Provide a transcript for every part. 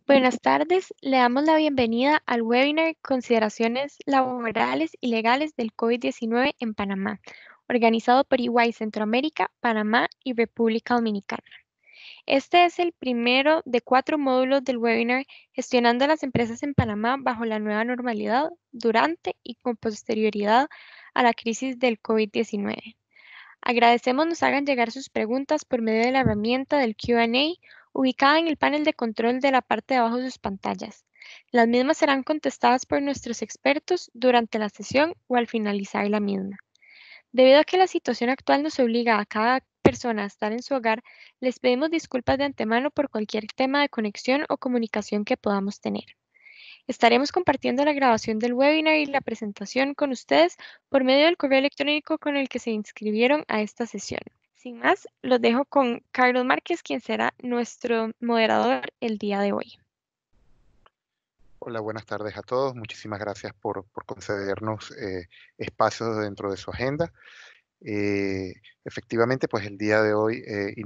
Buenas tardes, le damos la bienvenida al webinar Consideraciones laborales y legales del COVID-19 en Panamá, organizado por EY Centroamérica, Panamá y República Dominicana. Este es el primero de 4 módulos del webinar Gestionando las empresas en Panamá bajo la nueva normalidad durante y con posterioridad a la crisis del COVID-19. Agradecemos nos hagan llegar sus preguntas por medio de la herramienta del Q&A ubicada en el panel de control de la parte de abajo de sus pantallas. Las mismas serán contestadas por nuestros expertos durante la sesión o al finalizar la misma. Debido a que la situación actual nos obliga a cada persona a estar en su hogar, les pedimos disculpas de antemano por cualquier tema de conexión o comunicación que podamos tener. Estaremos compartiendo la grabación del webinar y la presentación con ustedes por medio del correo electrónico con el que se inscribieron a esta sesión. Sin más, los dejo con Carlos Márquez, quien será nuestro moderador el día de hoy. Hola, buenas tardes a todos. Muchísimas gracias por concedernos espacios dentro de su agenda. Eh, Efectivamente, pues el día de hoy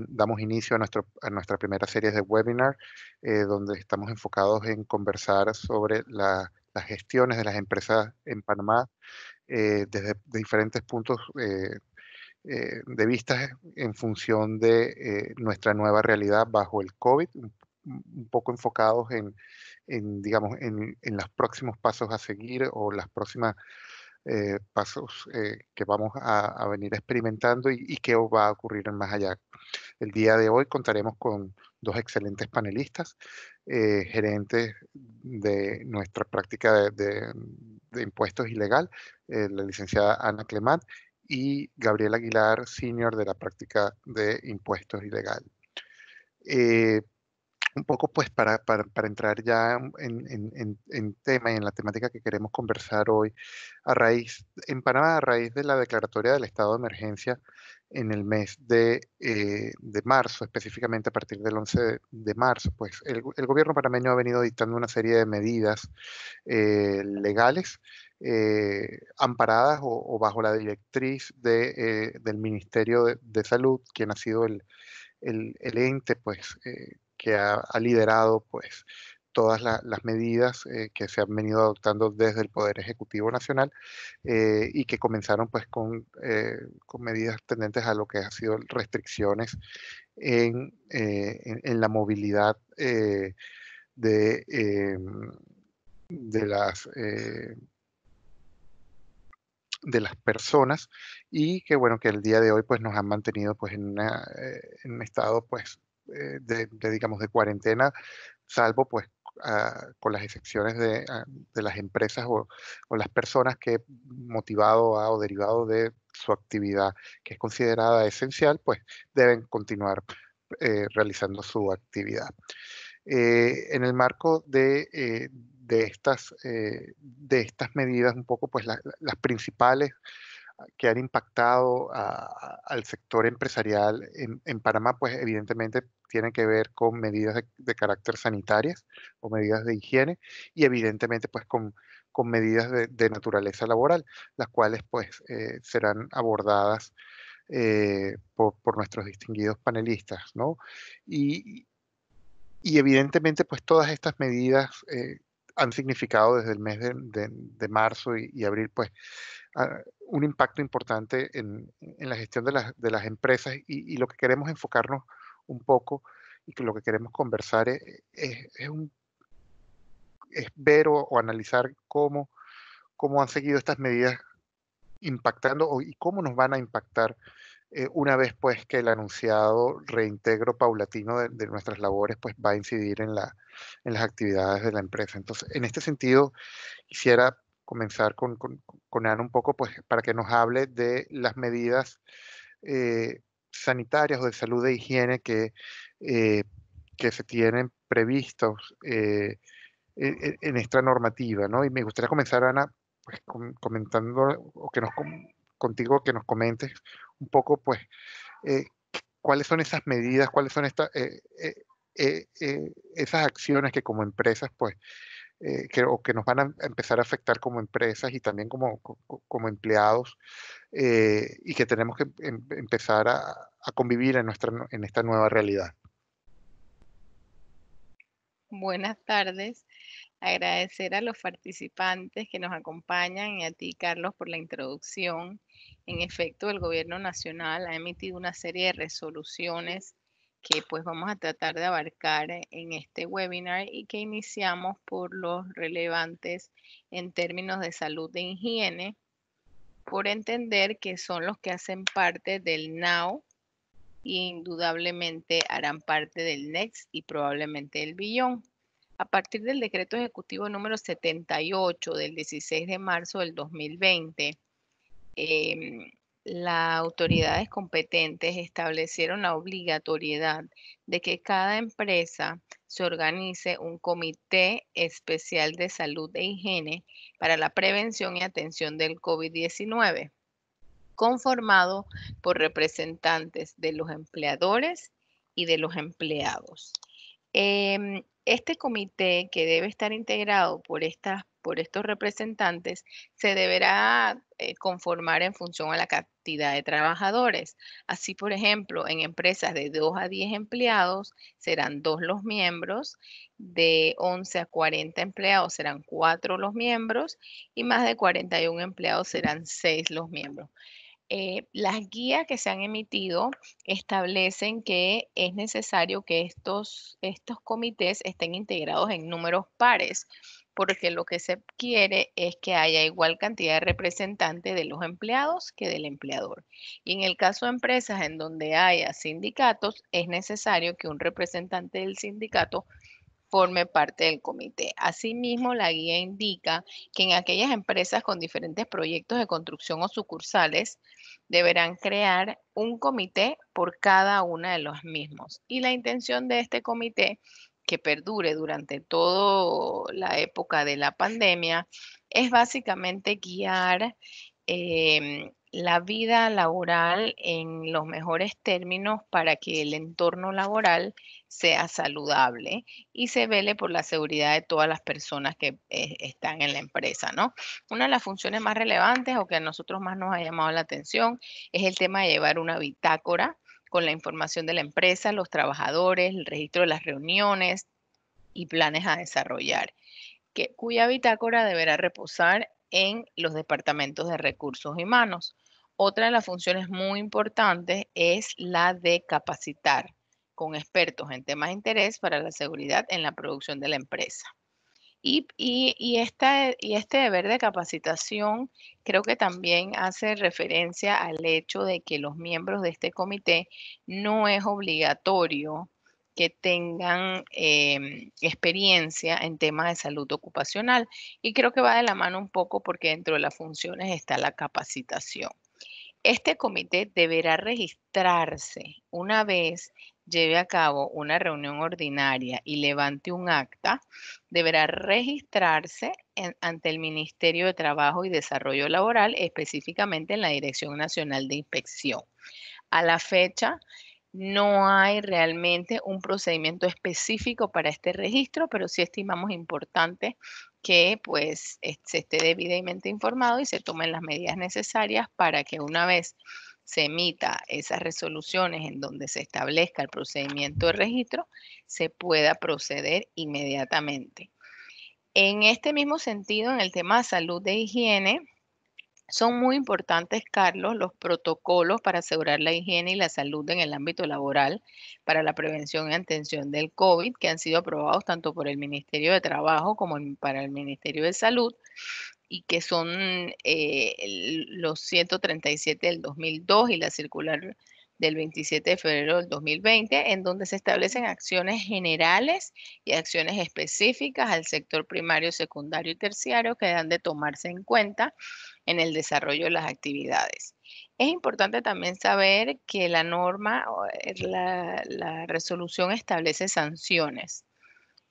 damos inicio a nuestra primera serie de webinar, donde estamos enfocados en conversar sobre las gestiones de las empresas en Panamá desde diferentes puntos de vista en función de nuestra nueva realidad bajo el COVID, un poco enfocados digamos, en los próximos pasos a seguir o las próximas pasos que vamos a venir experimentando y qué va a ocurrir en más allá. El día de hoy contaremos con dos excelentes panelistas, gerentes de nuestra práctica de impuestos ilegal, la licenciada Ana Clemán y Gabriel Aguilar, senior de la práctica de impuestos ilegal. Eh, un poco pues para entrar ya en tema y en la temática que queremos conversar hoy, en Panamá, a raíz de la declaratoria del estado de emergencia en el mes de marzo, específicamente a partir del 11 de marzo, pues el gobierno panameño ha venido dictando una serie de medidas legales amparadas o bajo la directriz del Ministerio de Salud, quien ha sido el ente pues, que ha liderado pues, todas las medidas que se han venido adoptando desde el Poder Ejecutivo Nacional y que comenzaron pues, con medidas tendentes a lo que ha sido restricciones en la movilidad de, eh, de las... de las personas y que bueno que el día de hoy pues nos han mantenido pues en un estado pues digamos de cuarentena, salvo pues con las excepciones de las empresas o las personas que motivado o derivado de su actividad que es considerada esencial pues deben continuar realizando su actividad. En el marco de estas medidas, un poco pues las principales que han impactado al sector empresarial en Panamá, pues evidentemente tienen que ver con medidas de carácter sanitarias o medidas de higiene y evidentemente pues con medidas de naturaleza laboral, las cuales pues serán abordadas por nuestros distinguidos panelistas, ¿no? Y, y evidentemente, pues todas estas medidas han significado desde el mes de marzo y abril, pues un impacto importante en la gestión de las empresas y lo que queremos enfocarnos un poco y que lo que queremos conversar es ver o analizar cómo han seguido estas medidas impactando y cómo nos van a impactar una vez pues que el anunciado reintegro paulatino de nuestras labores pues va a incidir en las actividades de la empresa. Entonces, en este sentido, quisiera comenzar con Ana un poco pues para que nos hable de las medidas sanitarias o de salud e higiene eh, que se tienen previstos en esta normativa, ¿no? Y me gustaría comenzar, Ana, pues comentando o contigo que nos comentes un poco, pues, eh, cuáles son esas medidas, cuáles son esas acciones que como empresas, pues, que nos van a empezar a afectar como empresas y también como empleados y que tenemos que empezar a convivir en esta nueva realidad. Buenas tardes. Agradecer a los participantes que nos acompañan y a ti, Carlos, por la introducción. En efecto, el Gobierno Nacional ha emitido una serie de resoluciones que pues vamos a tratar de abarcar en este webinar y que iniciamos por los relevantes en términos de salud e higiene, por entender que son los que hacen parte del NOW e indudablemente harán parte del NEXT y probablemente del Beyond. A partir del decreto ejecutivo número 78 del 16 de marzo del 2020, las autoridades competentes establecieron la obligatoriedad de que cada empresa se organice un comité especial de salud e higiene para la prevención y atención del COVID-19, conformado por representantes de los empleadores y de los empleados. Este comité, que debe estar integrado por estos representantes, se deberá conformar en función a la cantidad de trabajadores. Así, por ejemplo, en empresas de 2 a 10 empleados serán 2 los miembros, de 11 a 40 empleados serán 4 los miembros y más de 41 empleados serán 6 los miembros. Las guías que se han emitido establecen que es necesario que estos comités estén integrados en números pares, porque lo que se quiere es que haya igual cantidad de representantes de los empleados que del empleador. Y en el caso de empresas en donde haya sindicatos, es necesario que un representante del sindicato forme parte del comité. Asimismo, la guía indica que en aquellas empresas con diferentes proyectos de construcción o sucursales deberán crear un comité por cada una de los mismos. Y la intención de este comité, que perdure durante toda la época de la pandemia, es básicamente guiar la vida laboral en los mejores términos para que el entorno laboral sea saludable y se vele por la seguridad de todas las personas que están en la empresa, ¿no? Una de las funciones más relevantes o que a nosotros más nos ha llamado la atención es el tema de llevar una bitácora con la información de la empresa, los trabajadores, el registro de las reuniones y planes a desarrollar, cuya bitácora deberá reposar en los departamentos de recursos humanos. Otra de las funciones muy importantes es la de capacitar con expertos en temas de interés para la seguridad en la producción de la empresa. Y este deber de capacitación creo que también hace referencia al hecho de que los miembros de este comité no es obligatorio que tengan experiencia en temas de salud ocupacional. Y creo que va de la mano un poco porque dentro de las funciones está la capacitación. Este comité deberá registrarse una vez lleve a cabo una reunión ordinaria y levante un acta, deberá registrarse ante el Ministerio de Trabajo y Desarrollo Laboral, específicamente en la Dirección Nacional de Inspección. A la fecha, no hay realmente un procedimiento específico para este registro, pero sí estimamos importante que pues se esté debidamente informado y se tomen las medidas necesarias para que una vez se emita esas resoluciones en donde se establezca el procedimiento de registro, se pueda proceder inmediatamente. En este mismo sentido, en el tema de salud e higiene, son muy importantes, Carlos, los protocolos para asegurar la higiene y la salud en el ámbito laboral para la prevención y atención del COVID, que han sido aprobados tanto por el Ministerio de Trabajo como para el Ministerio de Salud, y que son los 137 del 2002 y la circular del 27 de febrero del 2020, en donde se establecen acciones generales y acciones específicas al sector primario, secundario y terciario que han de tomarse en cuenta en el desarrollo de las actividades. Es importante también saber que la norma, la resolución establece sanciones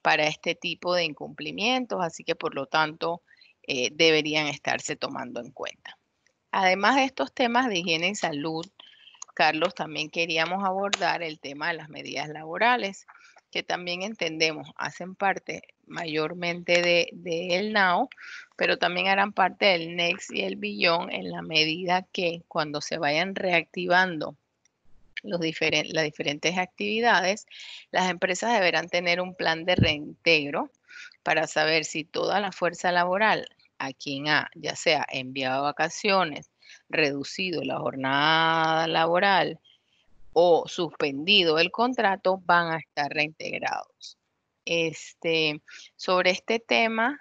para este tipo de incumplimientos, así que por lo tanto deberían estarse tomando en cuenta. Además de estos temas de higiene y salud, Carlos, también queríamos abordar el tema de las medidas laborales, que también entendemos hacen parte mayormente del NOW, pero también harán parte del NEXT y el Beyond en la medida que cuando se vayan reactivando las diferentes actividades, las empresas deberán tener un plan de reintegro para saber si toda la fuerza laboral a quien ha, ya sea enviado a vacaciones, reducido la jornada laboral o suspendido el contrato, van a estar reintegrados. Sobre este tema,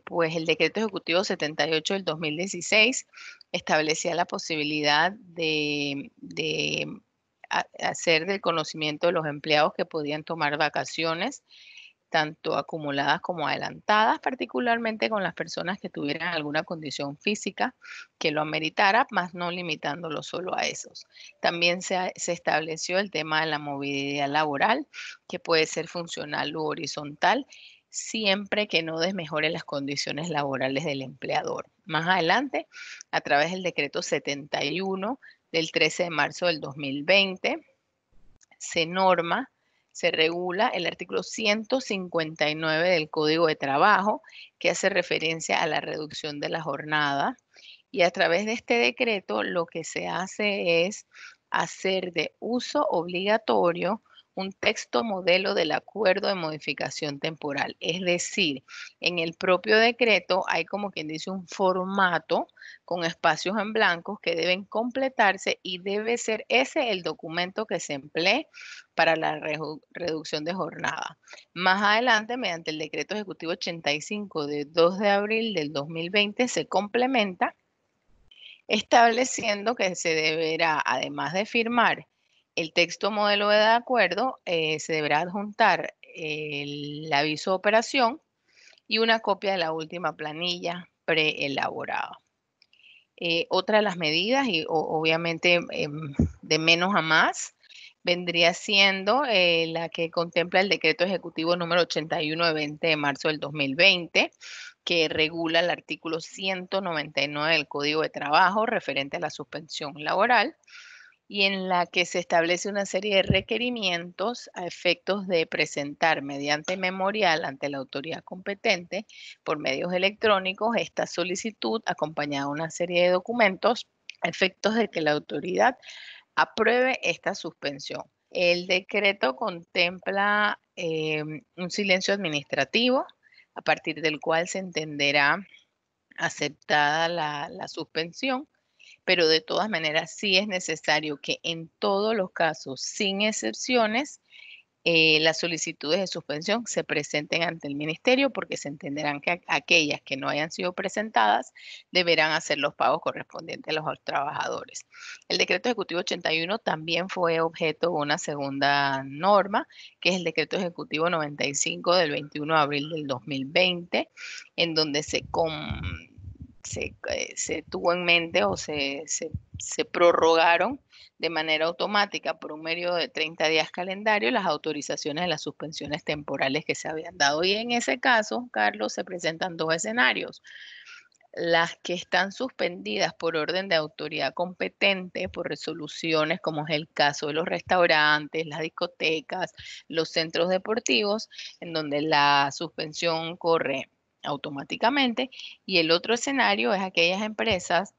pues el decreto ejecutivo 78 del 2016 establecía la posibilidad de hacer del conocimiento de los empleados que podían tomar vacaciones, tanto acumuladas como adelantadas, particularmente con las personas que tuvieran alguna condición física que lo ameritara, más no limitándolo solo a esos. También se estableció el tema de la movilidad laboral, que puede ser funcional u horizontal, siempre que no desmejore las condiciones laborales del empleador. Más adelante, a través del decreto 71 del 13 de marzo del 2020, se regula el artículo 159 del Código de Trabajo, que hace referencia a la reducción de la jornada. Y a través de este decreto lo que se hace es hacer de uso obligatorio un texto modelo del acuerdo de modificación temporal. Es decir, en el propio decreto hay como quien dice un formato con espacios en blanco que deben completarse y debe ser ese el documento que se emplee para la reducción de jornada. Más adelante, mediante el decreto ejecutivo 85 de 2 de abril del 2020, se complementa estableciendo que se deberá, además de firmar el texto modelo de acuerdo, se deberá adjuntar el aviso de operación y una copia de la última planilla preelaborada. Otra de las medidas, y obviamente de menos a más, vendría siendo la que contempla el decreto ejecutivo número 81 de 20 de marzo del 2020, que regula el artículo 199 del Código de Trabajo referente a la suspensión laboral, y en la que se establece una serie de requerimientos a efectos de presentar mediante memorial ante la autoridad competente por medios electrónicos esta solicitud acompañada de una serie de documentos a efectos de que la autoridad apruebe esta suspensión. El decreto contempla un silencio administrativo a partir del cual se entenderá aceptada la suspensión, pero de todas maneras sí es necesario que en todos los casos, sin excepciones, las solicitudes de suspensión se presenten ante el ministerio porque se entenderán que aquellas que no hayan sido presentadas deberán hacer los pagos correspondientes a los trabajadores. El decreto ejecutivo 81 también fue objeto de una segunda norma, que es el decreto ejecutivo 95 del 21 de abril del 2020, en donde se tuvo en mente o se prorrogaron de manera automática por un periodo de 30 días calendario las autorizaciones de las suspensiones temporales que se habían dado. Y en ese caso, Carlos, se presentan dos escenarios. Las que están suspendidas por orden de autoridad competente, por resoluciones, como es el caso de los restaurantes, las discotecas, los centros deportivos, en donde la suspensión corre automáticamente. Y el otro escenario es aquellas empresas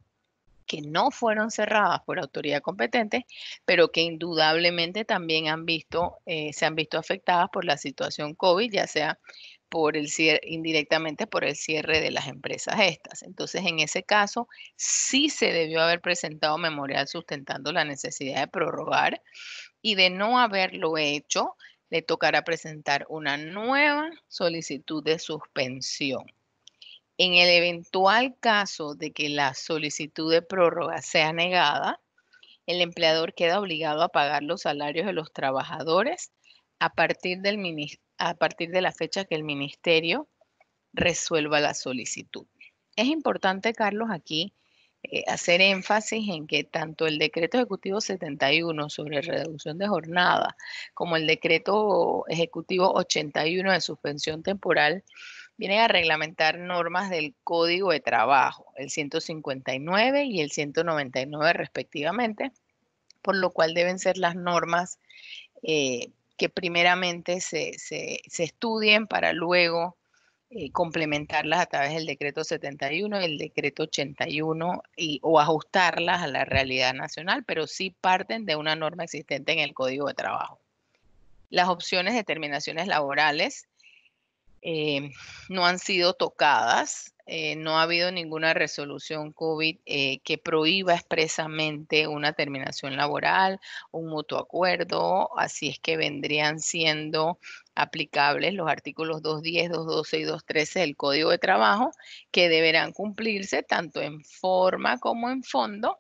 que no fueron cerradas por autoridad competente, pero que indudablemente también se han visto afectadas por la situación COVID, ya sea por el indirectamente por el cierre de las empresas estas. Entonces, en ese caso, sí se debió haber presentado memorial sustentando la necesidad de prorrogar, y de no haberlo hecho, le tocará presentar una nueva solicitud de suspensión. En el eventual caso de que la solicitud de prórroga sea negada, el empleador queda obligado a pagar los salarios de los trabajadores a partir de la fecha que el ministerio resuelva la solicitud. Es importante, Carlos, aquí hacer énfasis en que tanto el decreto ejecutivo 71 sobre reducción de jornada como el decreto ejecutivo 81 de suspensión temporal vienen a reglamentar normas del Código de Trabajo, el 159 y el 199 respectivamente, por lo cual deben ser las normas que primeramente se estudien para luego complementarlas a través del decreto 71 y el decreto 81 o ajustarlas a la realidad nacional, pero sí parten de una norma existente en el Código de Trabajo. Las opciones de terminaciones laborales no han sido tocadas. No ha habido ninguna resolución COVID que prohíba expresamente una terminación laboral, un mutuo acuerdo, así es que vendrían siendo aplicables los artículos 210, 212 y 213 del Código de Trabajo, que deberán cumplirse tanto en forma como en fondo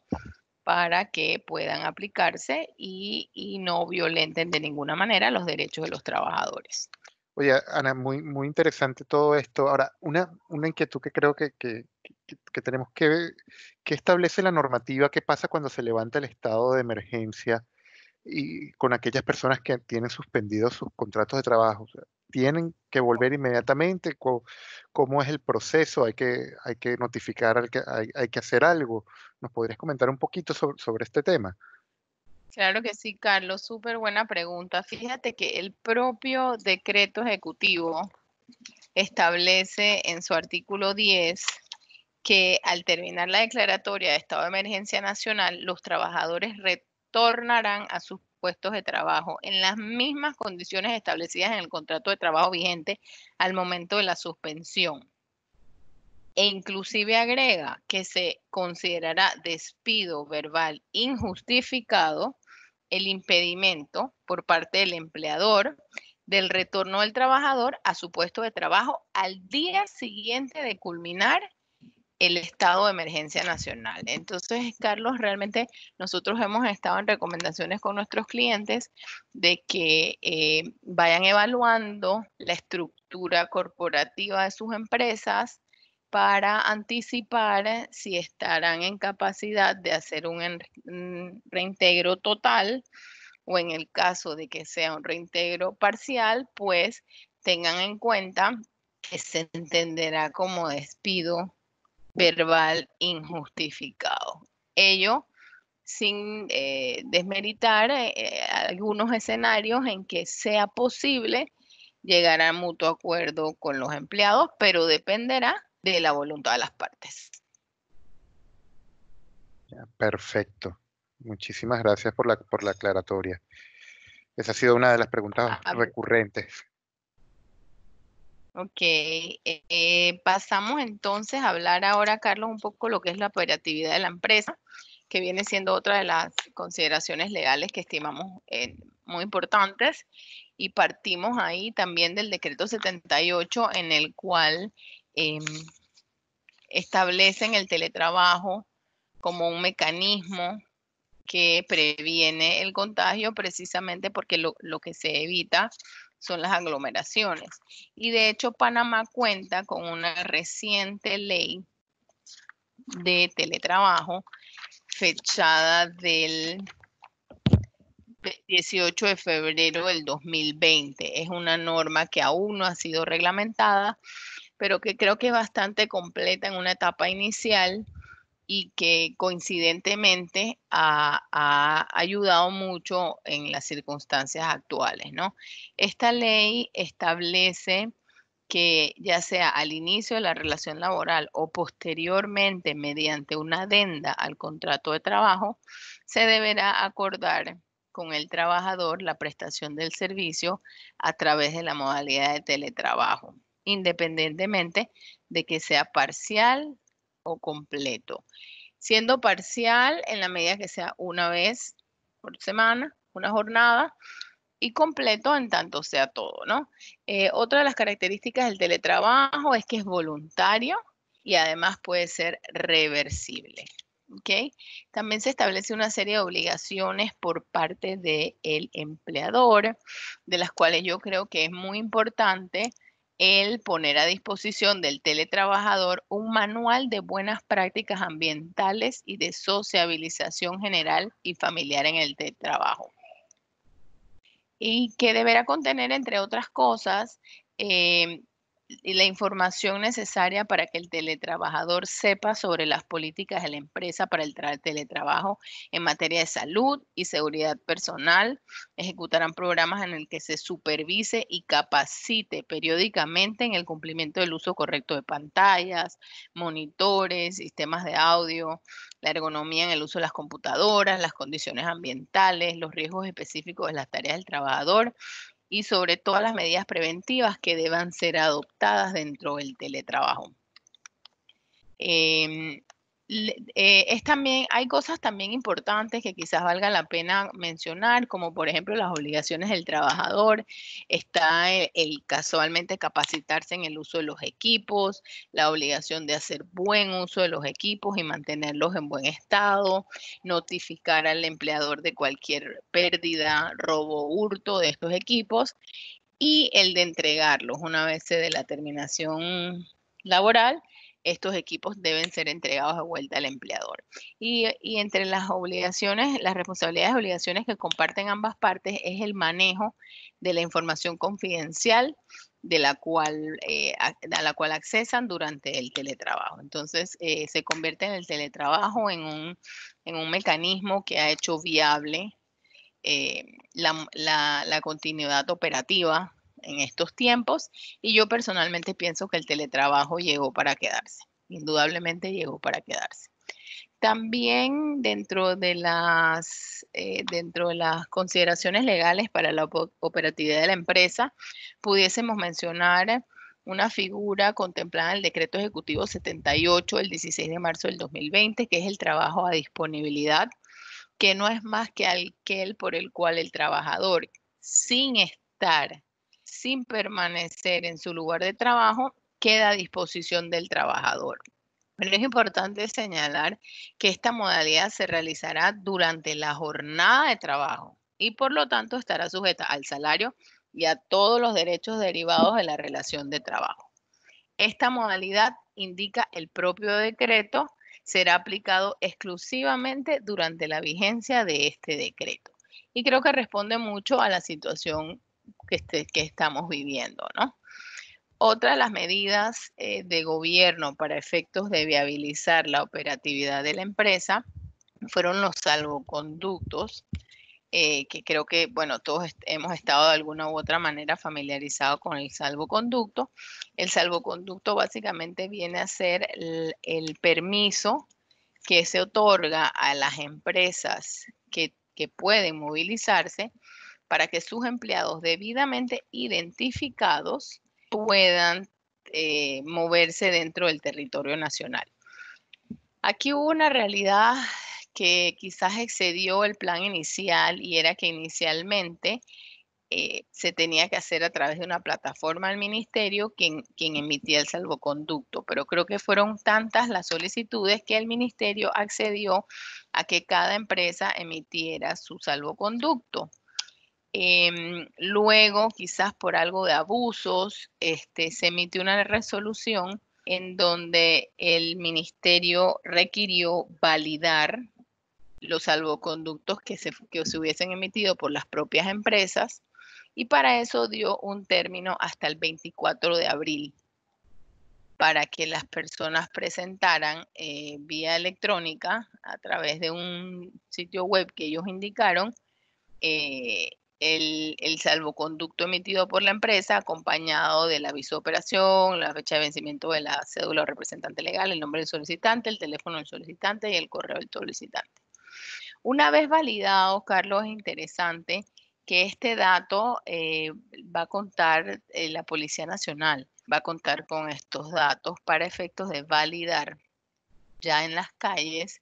para que puedan aplicarse y no violenten de ninguna manera los derechos de los trabajadores. Oye, Ana, muy interesante todo esto. Ahora, una inquietud que creo que tenemos que ver, ¿qué establece la normativa? ¿Qué pasa cuando se levanta el estado de emergencia y con aquellas personas que tienen suspendidos sus contratos de trabajo? O sea, ¿tienen que volver inmediatamente? ¿Cómo es el proceso? ¿Hay que notificar, hay que hacer algo? ¿Nos podrías comentar un poquito sobre este tema? Claro que sí, Carlos, súper buena pregunta. Fíjate que el propio decreto ejecutivo establece en su artículo 10 que al terminar la declaratoria de estado de emergencia nacional, los trabajadores retornarán a sus puestos de trabajo en las mismas condiciones establecidas en el contrato de trabajo vigente al momento de la suspensión. E inclusive agrega que se considerará despido verbal injustificado el impedimento por parte del empleador del retorno del trabajador a su puesto de trabajo al día siguiente de culminar el estado de emergencia nacional. Entonces, Carlos, realmente nosotros hemos estado en recomendaciones con nuestros clientes de que vayan evaluando la estructura corporativa de sus empresas para anticipar si estarán en capacidad de hacer un reintegro total o en el caso de que sea un reintegro parcial, pues tengan en cuenta que se entenderá como despido verbal injustificado. Ello sin desmeritar algunos escenarios en que sea posible llegar a mutuo acuerdo con los empleados, pero dependerá de la voluntad de las partes. Ya, perfecto. Muchísimas gracias por la aclaratoria. Esa ha sido una de las preguntas recurrentes. Ok, pasamos entonces a hablar ahora, Carlos, un poco lo que es la operatividad de la empresa, que viene siendo otra de las consideraciones legales que estimamos muy importantes, y partimos ahí también del decreto 78 en el cual establecen el teletrabajo como un mecanismo que previene el contagio precisamente porque lo que se evita son las aglomeraciones. Y de hecho Panamá cuenta con una reciente ley de teletrabajo fechada del 18 de febrero del 2020. Es una norma que aún no ha sido reglamentada, pero que creo que es bastante completa en una etapa inicial y que coincidentemente ha ayudado mucho en las circunstancias actuales, ¿no? Esta ley establece que ya sea al inicio de la relación laboral o posteriormente mediante una adenda al contrato de trabajo, se deberá acordar con el trabajador la prestación del servicio a través de la modalidad de teletrabajo, independientemente de que sea parcial o completo. Siendo parcial en la medida que sea una vez por semana, una jornada, y completo en tanto sea todo, ¿no? Otra de las características del teletrabajo es que es voluntario y además puede ser reversible. ¿Ok? También se establece una serie de obligaciones por parte del empleador, de las cuales yo creo que es muy importante el poner a disposición del teletrabajador un manual de buenas prácticas ambientales y de sociabilización general y familiar en el teletrabajo. Y que deberá contener, entre otras cosas, la información necesaria para que el teletrabajador sepa sobre las políticas de la empresa para el teletrabajo en materia de salud y seguridad personal. Ejecutarán programas en el que se supervise y capacite periódicamente en el cumplimiento del uso correcto de pantallas, monitores, sistemas de audio, la ergonomía en el uso de las computadoras, las condiciones ambientales, los riesgos específicos de las tareas del trabajador y sobre todas las medidas preventivas que deban ser adoptadas dentro del teletrabajo. Hay cosas también importantes que quizás valga la pena mencionar, como por ejemplo las obligaciones del trabajador. Está el casualmente capacitarse en el uso de los equipos, la obligación de hacer buen uso de los equipos y mantenerlos en buen estado, notificar al empleador de cualquier pérdida, robo, hurto de estos equipos y el de entregarlos una vez se dé la terminación laboral. Estos equipos deben ser entregados de vuelta al empleador. Y entre las obligaciones, las responsabilidades y obligaciones que comparten ambas partes es el manejo de la información confidencial a la cual accesan durante el teletrabajo. Entonces, se convierte en el teletrabajo en un mecanismo que ha hecho viable la continuidad operativa en estos tiempos, y yo personalmente pienso que el teletrabajo llegó para quedarse, indudablemente llegó para quedarse. También dentro de las consideraciones legales para la operatividad de la empresa, pudiésemos mencionar una figura contemplada en el Decreto Ejecutivo 78 del 16 de marzo del 2020, que es el trabajo a disponibilidad, que no es más que aquel por el cual el trabajador, sin permanecer en su lugar de trabajo, queda a disposición del trabajador. Pero es importante señalar que esta modalidad se realizará durante la jornada de trabajo y por lo tanto estará sujeta al salario y a todos los derechos derivados de la relación de trabajo. Esta modalidad, indica el propio decreto, será aplicado exclusivamente durante la vigencia de este decreto. Y creo que responde mucho a la situación que estamos viviendo, ¿no? Otra de las medidas de gobierno para efectos de viabilizar la operatividad de la empresa fueron los salvoconductos, que creo que, bueno, todos hemos estado de alguna u otra manera familiarizados con el salvoconducto. El salvoconducto básicamente viene a ser el permiso que se otorga a las empresas que pueden movilizarse para que sus empleados debidamente identificados puedan moverse dentro del territorio nacional. Aquí hubo una realidad que quizás excedió el plan inicial, y era que inicialmente se tenía que hacer a través de una plataforma del ministerio quien emitía el salvoconducto, pero creo que fueron tantas las solicitudes que el ministerio accedió a que cada empresa emitiera su salvoconducto. Luego, quizás por algo de abusos, se emitió una resolución en donde el ministerio requirió validar los salvoconductos que se hubiesen emitido por las propias empresas, y para eso dio un término hasta el 24 de abril para que las personas presentaran vía electrónica a través de un sitio web que ellos indicaron el salvoconducto emitido por la empresa, acompañado del aviso de operación, la fecha de vencimiento de la cédula o representante legal, el nombre del solicitante, el teléfono del solicitante y el correo del solicitante. Una vez validado, Carlos, es interesante que este dato va a contar la Policía Nacional, va a contar con estos datos para efectos de validar ya en las calles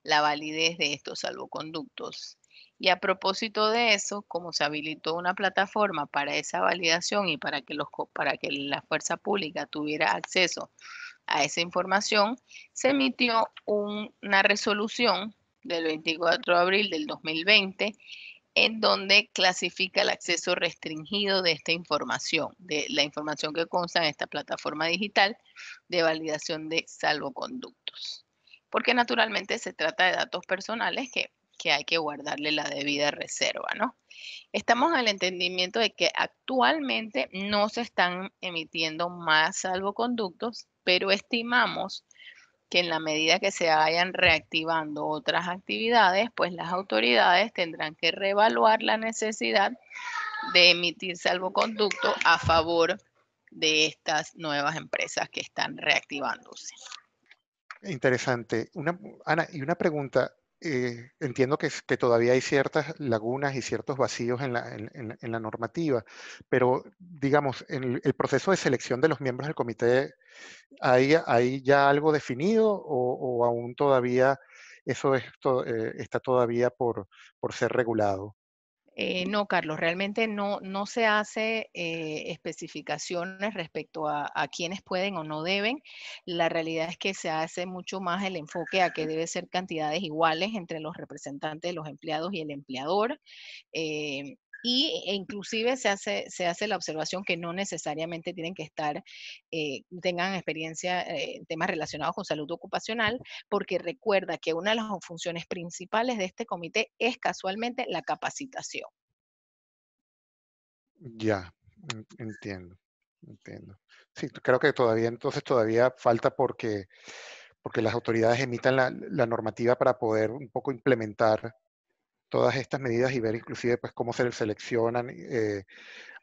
la validez de estos salvoconductos. Y a propósito de eso, como se habilitó una plataforma para esa validación y para que la fuerza pública tuviera acceso a esa información, se emitió una resolución del 24 de abril del 2020 en donde clasifica el acceso restringido de esta información, de la información que consta en esta plataforma digital de validación de salvoconductos. Porque naturalmente se trata de datos personales que que hay que guardarle la debida reserva, ¿no? Estamos al entendimiento de que actualmente no se están emitiendo más salvoconductos, pero estimamos que en la medida que se vayan reactivando otras actividades, pues las autoridades tendrán que reevaluar la necesidad de emitir salvoconducto a favor de estas nuevas empresas que están reactivándose. Interesante. Ana, y una pregunta. Entiendo que todavía hay ciertas lagunas y ciertos vacíos en la normativa, pero digamos, en el proceso de selección de los miembros del comité, ¿hay ya algo definido o aún todavía está todavía por ser regulado? No, Carlos, realmente no se hace especificaciones respecto a quiénes pueden o no deben. La realidad es que se hace mucho más el enfoque a que debe ser cantidades iguales entre los representantes de los empleados y el empleador. E inclusive se hace la observación que no necesariamente tienen que estar, tengan experiencia en temas relacionados con salud ocupacional, porque recuerda que una de las funciones principales de este comité es casualmente la capacitación. Ya, entiendo, entiendo. Sí, creo que todavía falta porque las autoridades emitan la normativa para poder un poco implementar todas estas medidas y ver inclusive pues cómo se seleccionan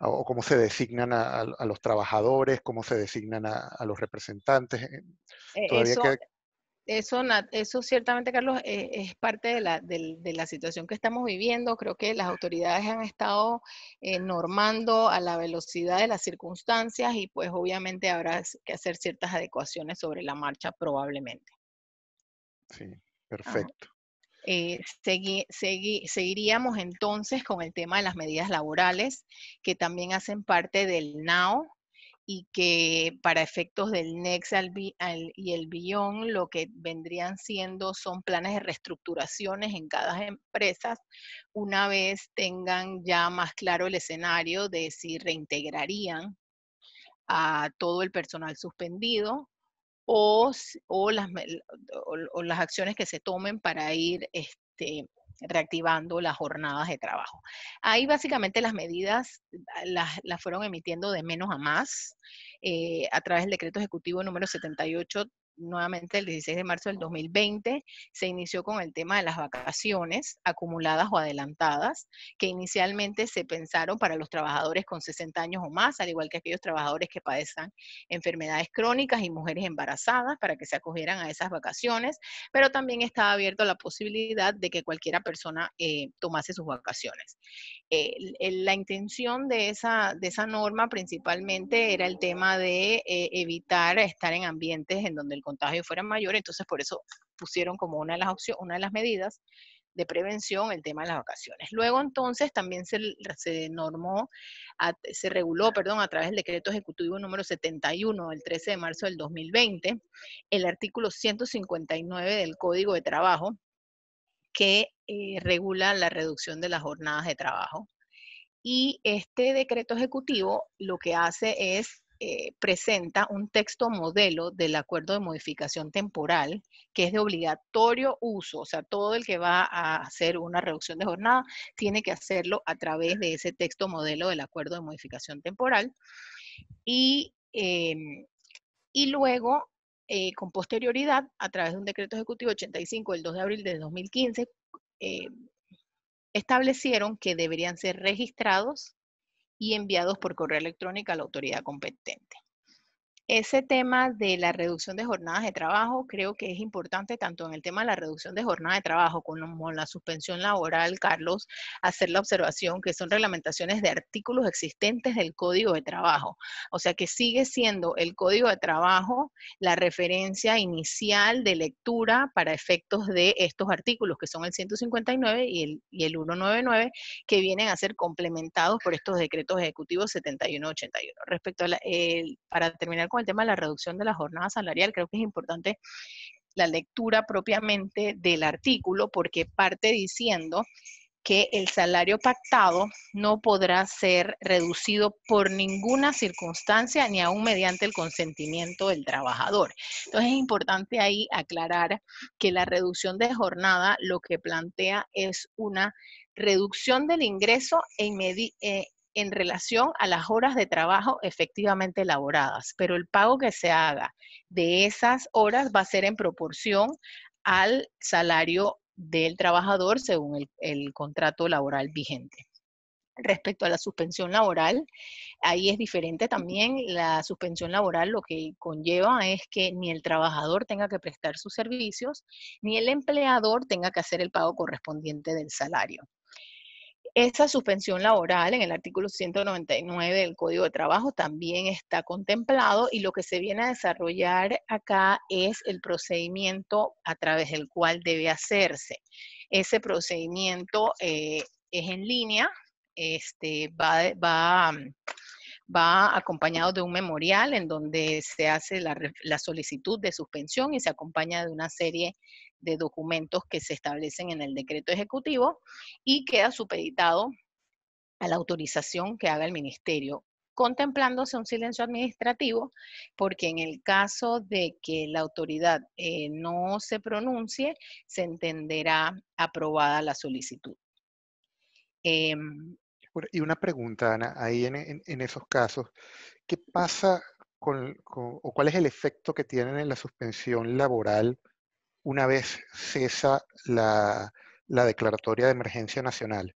o cómo se designan a los trabajadores, cómo se designan a los representantes. Todavía Eso, queda, eso ciertamente, Carlos, es parte de la situación que estamos viviendo. Creo que las autoridades han estado normando a la velocidad de las circunstancias y pues obviamente habrá que hacer ciertas adecuaciones sobre la marcha probablemente. sí, Ajá. perfecto. Seguiríamos entonces con el tema de las medidas laborales, que también hacen parte del NAO y que para efectos del NEX y el Beyond, lo que vendrían siendo son planes de reestructuraciones en cada empresa, una vez tengan ya más claro el escenario de si reintegrarían a todo el personal suspendido o las acciones que se tomen para ir reactivando las jornadas de trabajo. Ahí básicamente las medidas las fueron emitiendo de menos a más a través del decreto ejecutivo número 78, nuevamente el 16 de marzo del 2020, se inició con el tema de las vacaciones acumuladas o adelantadas, que inicialmente se pensaron para los trabajadores con 60 años o más, al igual que aquellos trabajadores que padezcan enfermedades crónicas y mujeres embarazadas para que se acogieran a esas vacaciones, pero también estaba abierto la posibilidad de que cualquiera persona tomase sus vacaciones. La intención de esa norma principalmente era el tema de evitar estar en ambientes en donde el contagio fuera mayor, entonces por eso pusieron como una de las opciones, una de las medidas de prevención el tema de las vacaciones. Luego entonces también se normó, se reguló, perdón, a través del decreto ejecutivo número 71 del 13 de marzo del 2020, el artículo 159 del Código de Trabajo que regula la reducción de las jornadas de trabajo. Y este decreto ejecutivo lo que hace es presenta un texto modelo del acuerdo de modificación temporal que es de obligatorio uso, o sea, todo el que va a hacer una reducción de jornada tiene que hacerlo a través de ese texto modelo del acuerdo de modificación temporal y, y luego, con posterioridad, a través de un decreto ejecutivo 85 del 2 de abril de 2015, establecieron que deberían ser registrados y enviados por correo electrónico a la autoridad competente. Ese tema de la reducción de jornadas de trabajo creo que es importante tanto en el tema de la reducción de jornada de trabajo como en la suspensión laboral, Carlos, hacer la observación que son reglamentaciones de artículos existentes del Código de Trabajo. O sea que sigue siendo el Código de Trabajo la referencia inicial de lectura para efectos de estos artículos, que son el 159 y el 199, que vienen a ser complementados por estos decretos ejecutivos 71 y 81. Respecto a para terminar con el tema de la reducción de la jornada salarial, creo que es importante la lectura propiamente del artículo porque parte diciendo que el salario pactado no podrá ser reducido por ninguna circunstancia ni aún mediante el consentimiento del trabajador. Entonces es importante ahí aclarar que la reducción de jornada lo que plantea es una reducción del ingreso en relación a las horas de trabajo efectivamente elaboradas, pero el pago que se haga de esas horas va a ser en proporción al salario del trabajador según el contrato laboral vigente. Respecto a la suspensión laboral, ahí es diferente también. La suspensión laboral lo que conlleva es que ni el trabajador tenga que prestar sus servicios, ni el empleador tenga que hacer el pago correspondiente del salario. Esa suspensión laboral en el artículo 199 del Código de Trabajo también está contemplado y lo que se viene a desarrollar acá es el procedimiento a través del cual debe hacerse. Ese procedimiento es en línea, va acompañado de un memorial en donde se hace la solicitud de suspensión y se acompaña de una serie de documentos que se establecen en el decreto ejecutivo y queda supeditado a la autorización que haga el ministerio, contemplándose un silencio administrativo, porque en el caso de que la autoridad no se pronuncie, se entenderá aprobada la solicitud. Y una pregunta, Ana, ahí en esos casos, ¿qué pasa o cuál es el efecto que tienen en la suspensión laboral una vez cesa la declaratoria de emergencia nacional?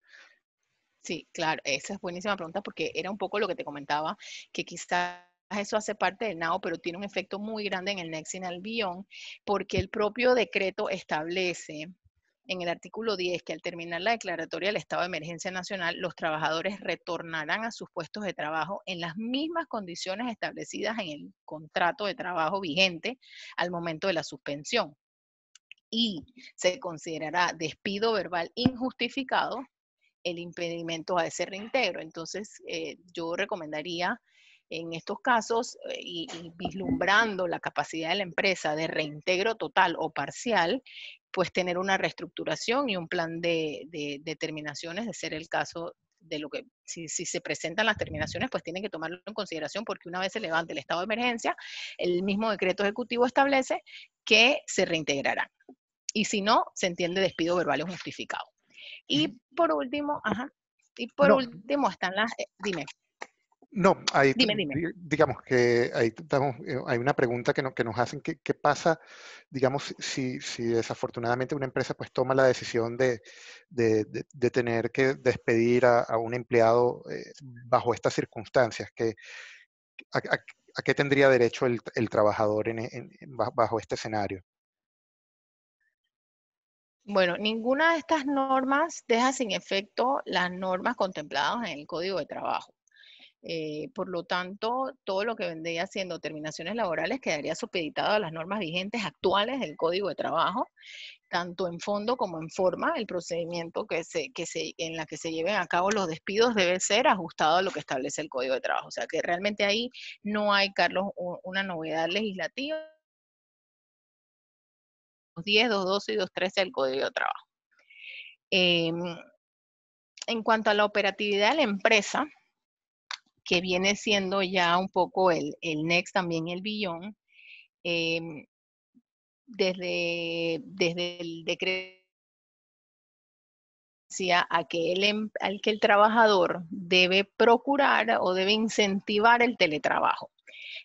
Sí, claro, esa es buenísima pregunta porque era un poco lo que te comentaba, que quizás eso hace parte del NAO, pero tiene un efecto muy grande en el Next y en el Beyond, porque el propio decreto establece en el artículo 10 que al terminar la declaratoria del estado de emergencia nacional, los trabajadores retornarán a sus puestos de trabajo en las mismas condiciones establecidas en el contrato de trabajo vigente al momento de la suspensión. Y se considerará despido verbal injustificado el impedimento a ese reintegro. Entonces, yo recomendaría en estos casos y vislumbrando la capacidad de la empresa de reintegro total o parcial, pues tener una reestructuración y un plan de terminaciones, de ser el caso de lo que, si se presentan las terminaciones, pues tienen que tomarlo en consideración porque una vez se levante el estado de emergencia, el mismo decreto ejecutivo establece que se reintegrarán. Y si no, se entiende despido verbal injustificado. Y por último, No, están las, dime. no, ahí, Dime. digamos que ahí estamos, hay una pregunta que nos hacen, ¿qué pasa, digamos, si desafortunadamente una empresa pues toma la decisión de tener que despedir a un empleado bajo estas circunstancias? ¿A qué tendría derecho el trabajador bajo este escenario? Bueno, ninguna de estas normas deja sin efecto las normas contempladas en el Código de Trabajo. Por lo tanto, todo lo que vendría siendo terminaciones laborales quedaría supeditado a las normas vigentes actuales del Código de Trabajo, tanto en fondo como en forma. El procedimiento en la que se lleven a cabo los despidos debe ser ajustado a lo que establece el Código de Trabajo. O sea que realmente ahí no hay, Carlos, una novedad legislativa. 210, 212 y 213 del Código de Trabajo. En cuanto a la operatividad de la empresa, que viene siendo ya un poco el Next, también el Beyond, desde el decreto a que el trabajador debe procurar o debe incentivar el teletrabajo.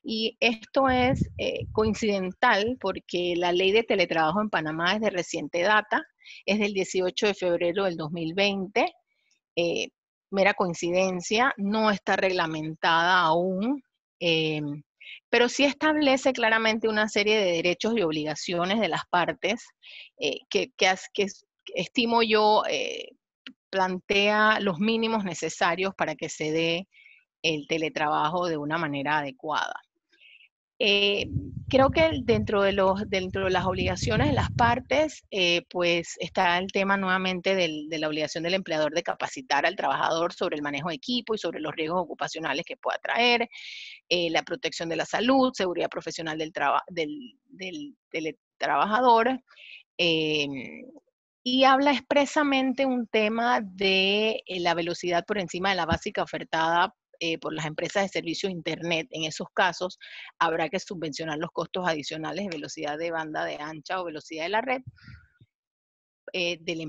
Y esto es coincidental porque la ley de teletrabajo en Panamá es de reciente data, es del 18 de febrero del 2020, mera coincidencia, no está reglamentada aún, pero sí establece claramente una serie de derechos y obligaciones de las partes que estimo yo plantea los mínimos necesarios para que se dé el teletrabajo de una manera adecuada. Creo que dentro de las obligaciones de las partes, pues está el tema nuevamente de la obligación del empleador de capacitar al trabajador sobre el manejo de equipo y sobre los riesgos ocupacionales que pueda traer, la protección de la salud, seguridad profesional del trabajador, y habla expresamente un tema de la velocidad por encima de la básica ofertada por las empresas de servicio de Internet. En esos casos, habrá que subvencionar los costos adicionales de velocidad de banda de ancha o velocidad de la red del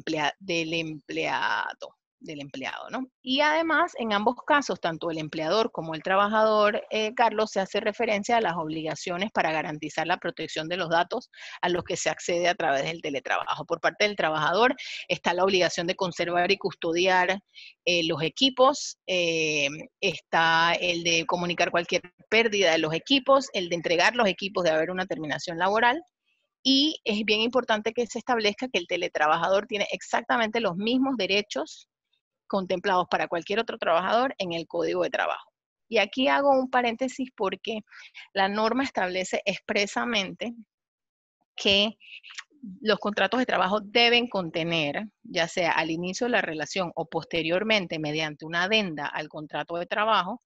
empleado, ¿no? Y además, en ambos casos, tanto el empleador como el trabajador, Carlos, se hace referencia a las obligaciones para garantizar la protección de los datos a los que se accede a través del teletrabajo. Por parte del trabajador está la obligación de conservar y custodiar los equipos, está el de comunicar cualquier pérdida de los equipos, el de entregar los equipos de haber una terminación laboral. Y es bien importante que se establezca que el teletrabajador tiene exactamente los mismos derechos contemplados para cualquier otro trabajador en el Código de Trabajo. Y aquí hago un paréntesis porque la norma establece expresamente que los contratos de trabajo deben contener, ya sea al inicio de la relación o posteriormente mediante una adenda al contrato de trabajo,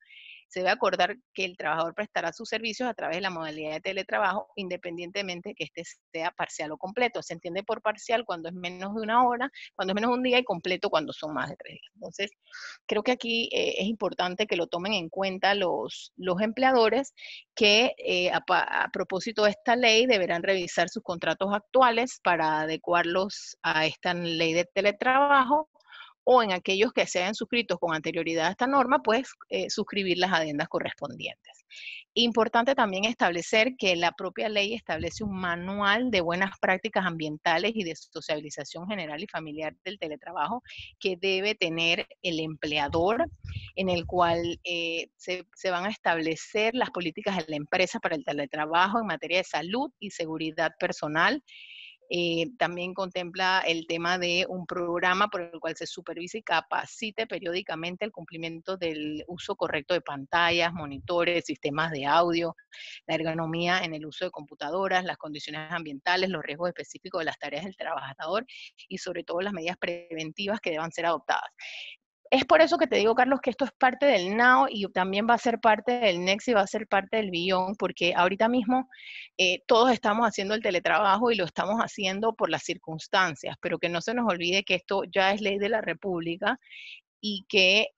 se debe acordar que el trabajador prestará sus servicios a través de la modalidad de teletrabajo, independientemente de que este sea parcial o completo. Se entiende por parcial cuando es menos de una hora, cuando es menos de un día, y completo cuando son más de 3 días. Entonces, creo que aquí es importante que lo tomen en cuenta los empleadores que a propósito de esta ley deberán revisar sus contratos actuales para adecuarlos a esta ley de teletrabajo, o en aquellos que se hayan suscrito con anterioridad a esta norma, pues suscribir las adendas correspondientes. Importante también establecer que la propia ley establece un manual de buenas prácticas ambientales y de socialización general y familiar del teletrabajo que debe tener el empleador, en el cual se van a establecer las políticas de la empresa para el teletrabajo en materia de salud y seguridad personal. También contempla el tema de un programa por el cual se supervise y capacite periódicamente el cumplimiento del uso correcto de pantallas, monitores, sistemas de audio, la ergonomía en el uso de computadoras, las condiciones ambientales, los riesgos específicos de las tareas del trabajador y sobre todo las medidas preventivas que deban ser adoptadas. Es por eso que te digo, Carlos, que esto es parte del Now y también va a ser parte del Next y va a ser parte del Beyond, porque ahorita mismo todos estamos haciendo el teletrabajo y lo estamos haciendo por las circunstancias, pero que no se nos olvide que esto ya es ley de la República y que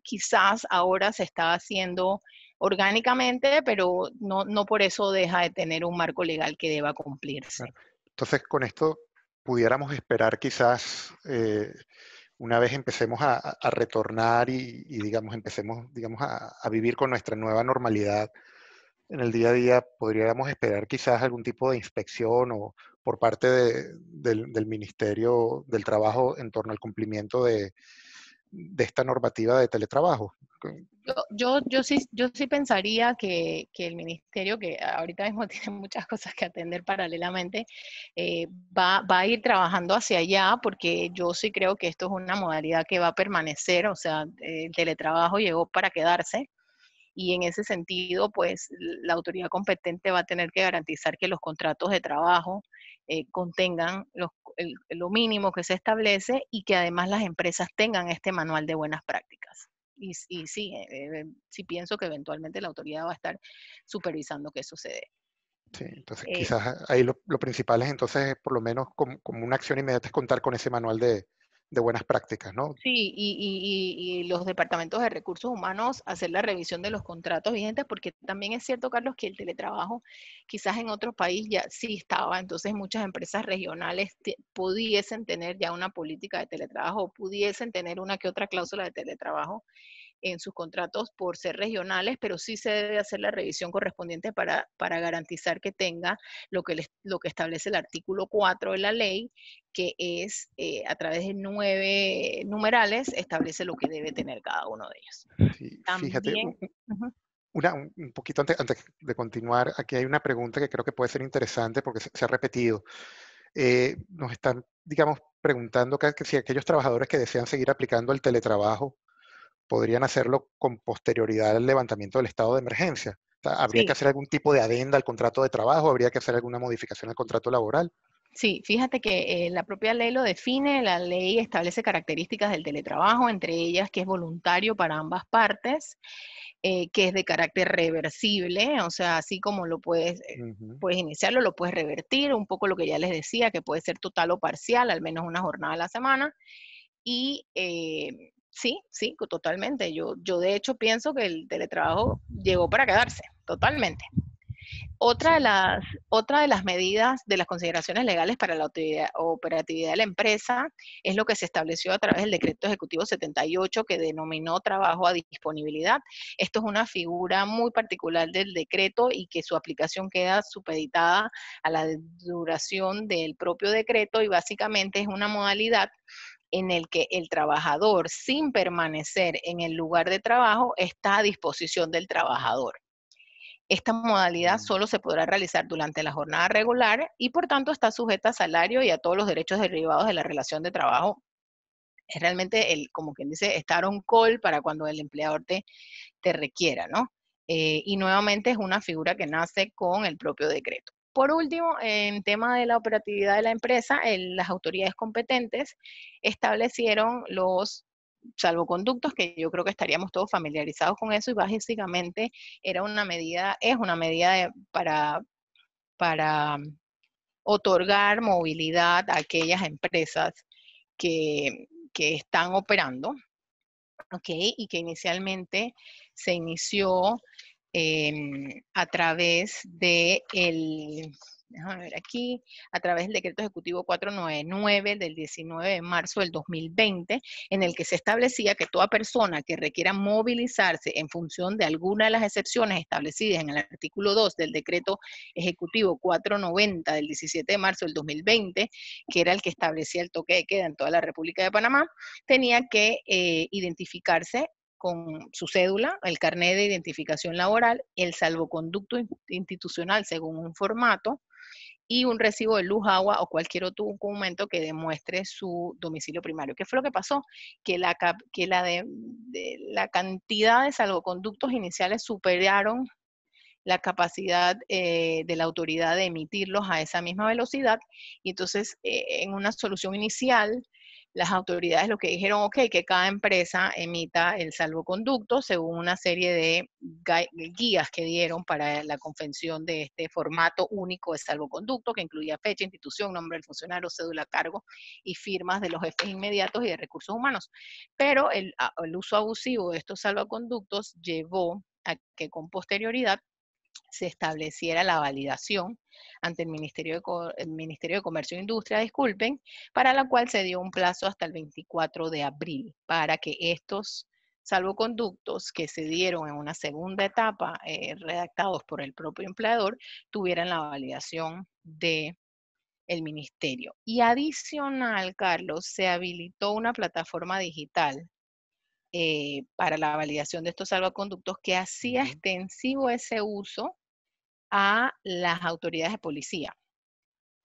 quizás ahora se está haciendo orgánicamente, pero no por eso deja de tener un marco legal que deba cumplirse. Claro. Entonces, con esto pudiéramos esperar quizás una vez empecemos a retornar y, digamos, empecemos, digamos, a vivir con nuestra nueva normalidad en el día a día, podríamos esperar quizás algún tipo de inspección o por parte del Ministerio del Trabajo en torno al cumplimiento de esta normativa de teletrabajo. Yo sí pensaría que el ministerio, que ahorita mismo tiene muchas cosas que atender paralelamente, va a ir trabajando hacia allá, porque yo sí creo que esto es una modalidad que va a permanecer, o sea, el teletrabajo llegó para quedarse. Y en ese sentido, pues la autoridad competente va a tener que garantizar que los contratos de trabajo contengan lo mínimo que se establece y que además las empresas tengan este manual de buenas prácticas. Y sí, sí pienso que eventualmente la autoridad va a estar supervisando que eso se dé. Sí, entonces Eh, quizás ahí lo principal es entonces, por lo menos como una acción inmediata, es contar con ese manual de buenas prácticas, ¿no? Sí, y los departamentos de recursos humanos hacer la revisión de los contratos vigentes, porque también es cierto, Carlos, que el teletrabajo quizás en otro país ya sí estaba, entonces muchas empresas regionales pudiesen tener ya una política de teletrabajo, o pudiesen tener una que otra cláusula de teletrabajo en sus contratos por ser regionales, pero sí se debe hacer la revisión correspondiente para garantizar que tenga lo que establece el artículo 4 de la ley, que es a través de 9 numerales, establece lo que debe tener cada uno de ellos. Sí, fíjate, También, uh-huh, un poquito antes de continuar, aquí hay una pregunta que creo que puede ser interesante porque se ha repetido. Nos están, digamos, preguntando que si aquellos trabajadores que desean seguir aplicando el teletrabajo podrían hacerlo con posterioridad al levantamiento del estado de emergencia. O sea, ¿habría que sí. hacer algún tipo de adenda al contrato de trabajo? ¿Habría que hacer alguna modificación al contrato laboral? Sí, fíjate que la propia ley lo define, la ley establece características del teletrabajo, entre ellas que es voluntario para ambas partes, que es de carácter reversible, o sea, así como lo puedes iniciarlo, lo puedes revertir, un poco lo que ya les decía, que puede ser total o parcial, al menos una jornada a la semana. Y sí, sí, totalmente. Yo de hecho pienso que el teletrabajo llegó para quedarse, totalmente. Otra de las medidas, de las consideraciones legales para la operatividad de la empresa es lo que se estableció a través del Decreto Ejecutivo 78, que denominó trabajo a disponibilidad. Esto es una figura muy particular del decreto y que su aplicación queda supeditada a la duración del propio decreto, y básicamente es una modalidad en el que el trabajador, sin permanecer en el lugar de trabajo, está a disposición del trabajador. Esta modalidad solo se podrá realizar durante la jornada regular y por tanto está sujeta a salario y a todos los derechos derivados de la relación de trabajo. Es realmente, como quien dice, estar on call para cuando el empleador te requiera, ¿no? Y nuevamente es una figura que nace con el propio decreto. Por último, en tema de la operatividad de la empresa, las autoridades competentes establecieron los salvoconductos, que yo creo que estaríamos todos familiarizados con eso, y básicamente es una medida para otorgar movilidad a aquellas empresas que están operando, ¿ok? Y que inicialmente se inició a través déjame ver aquí, a través del Decreto Ejecutivo 499 del 19 de marzo del 2020, en el que se establecía que toda persona que requiera movilizarse en función de alguna de las excepciones establecidas en el artículo 2 del Decreto Ejecutivo 490 del 17 de marzo del 2020, que era el que establecía el toque de queda en toda la República de Panamá, tenía que identificarse con su cédula, el carnet de identificación laboral, el salvoconducto institucional según un formato y un recibo de luz, agua o cualquier otro documento que demuestre su domicilio primario. ¿Qué fue lo que pasó? Que la cantidad de salvoconductos iniciales superaron la capacidad de la autoridad de emitirlos a esa misma velocidad, y entonces en una solución inicial las autoridades lo que dijeron, ok, que cada empresa emita el salvoconducto según una serie de guías que dieron para la confección de este formato único de salvoconducto, que incluía fecha, institución, nombre del funcionario, cédula, cargo y firmas de los jefes inmediatos y de recursos humanos. Pero el uso abusivo de estos salvoconductos llevó a que con posterioridad se estableciera la validación ante el Ministerio de Comercio e Industria, disculpen, para la cual se dio un plazo hasta el 24 de abril para que estos salvoconductos que se dieron en una segunda etapa, redactados por el propio empleador, tuvieran la validación del ministerio. Y adicional, Carlos, se habilitó una plataforma digital para la validación de estos salvoconductos que hacía extensivo ese uso a las autoridades de policía.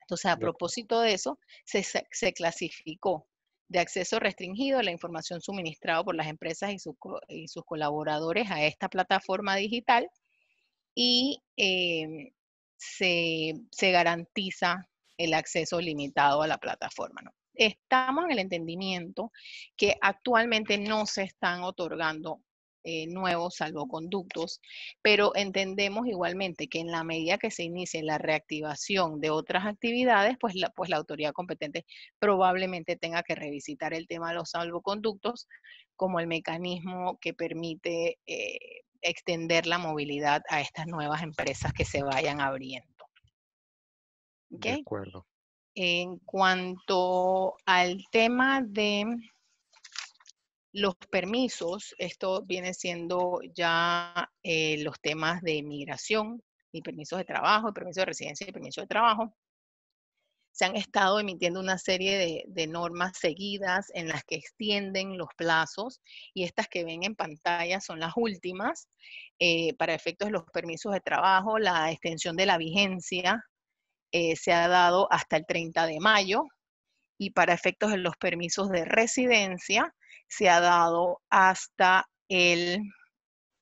Entonces, a propósito de eso, se clasificó de acceso restringido la información suministrada por las empresas y sus colaboradores a esta plataforma digital, y se garantiza el acceso limitado a la plataforma, ¿no? Estamos en el entendimiento que actualmente no se están otorgando nuevos salvoconductos, pero entendemos igualmente que en la medida que se inicie la reactivación de otras actividades, pues la autoridad competente probablemente tenga que revisitar el tema de los salvoconductos como el mecanismo que permite extender la movilidad a estas nuevas empresas que se vayan abriendo. De ¿Okay? acuerdo. En cuanto al tema de los permisos, esto viene siendo ya los temas de migración y permisos de trabajo, el permiso de residencia y permiso de trabajo. Se han estado emitiendo una serie de normas seguidas en las que extienden los plazos, y estas que ven en pantalla son las últimas. Para efectos de los permisos de trabajo, la extensión de la vigencia se ha dado hasta el 30 de mayo, y para efectos de los permisos de residencia se ha dado hasta el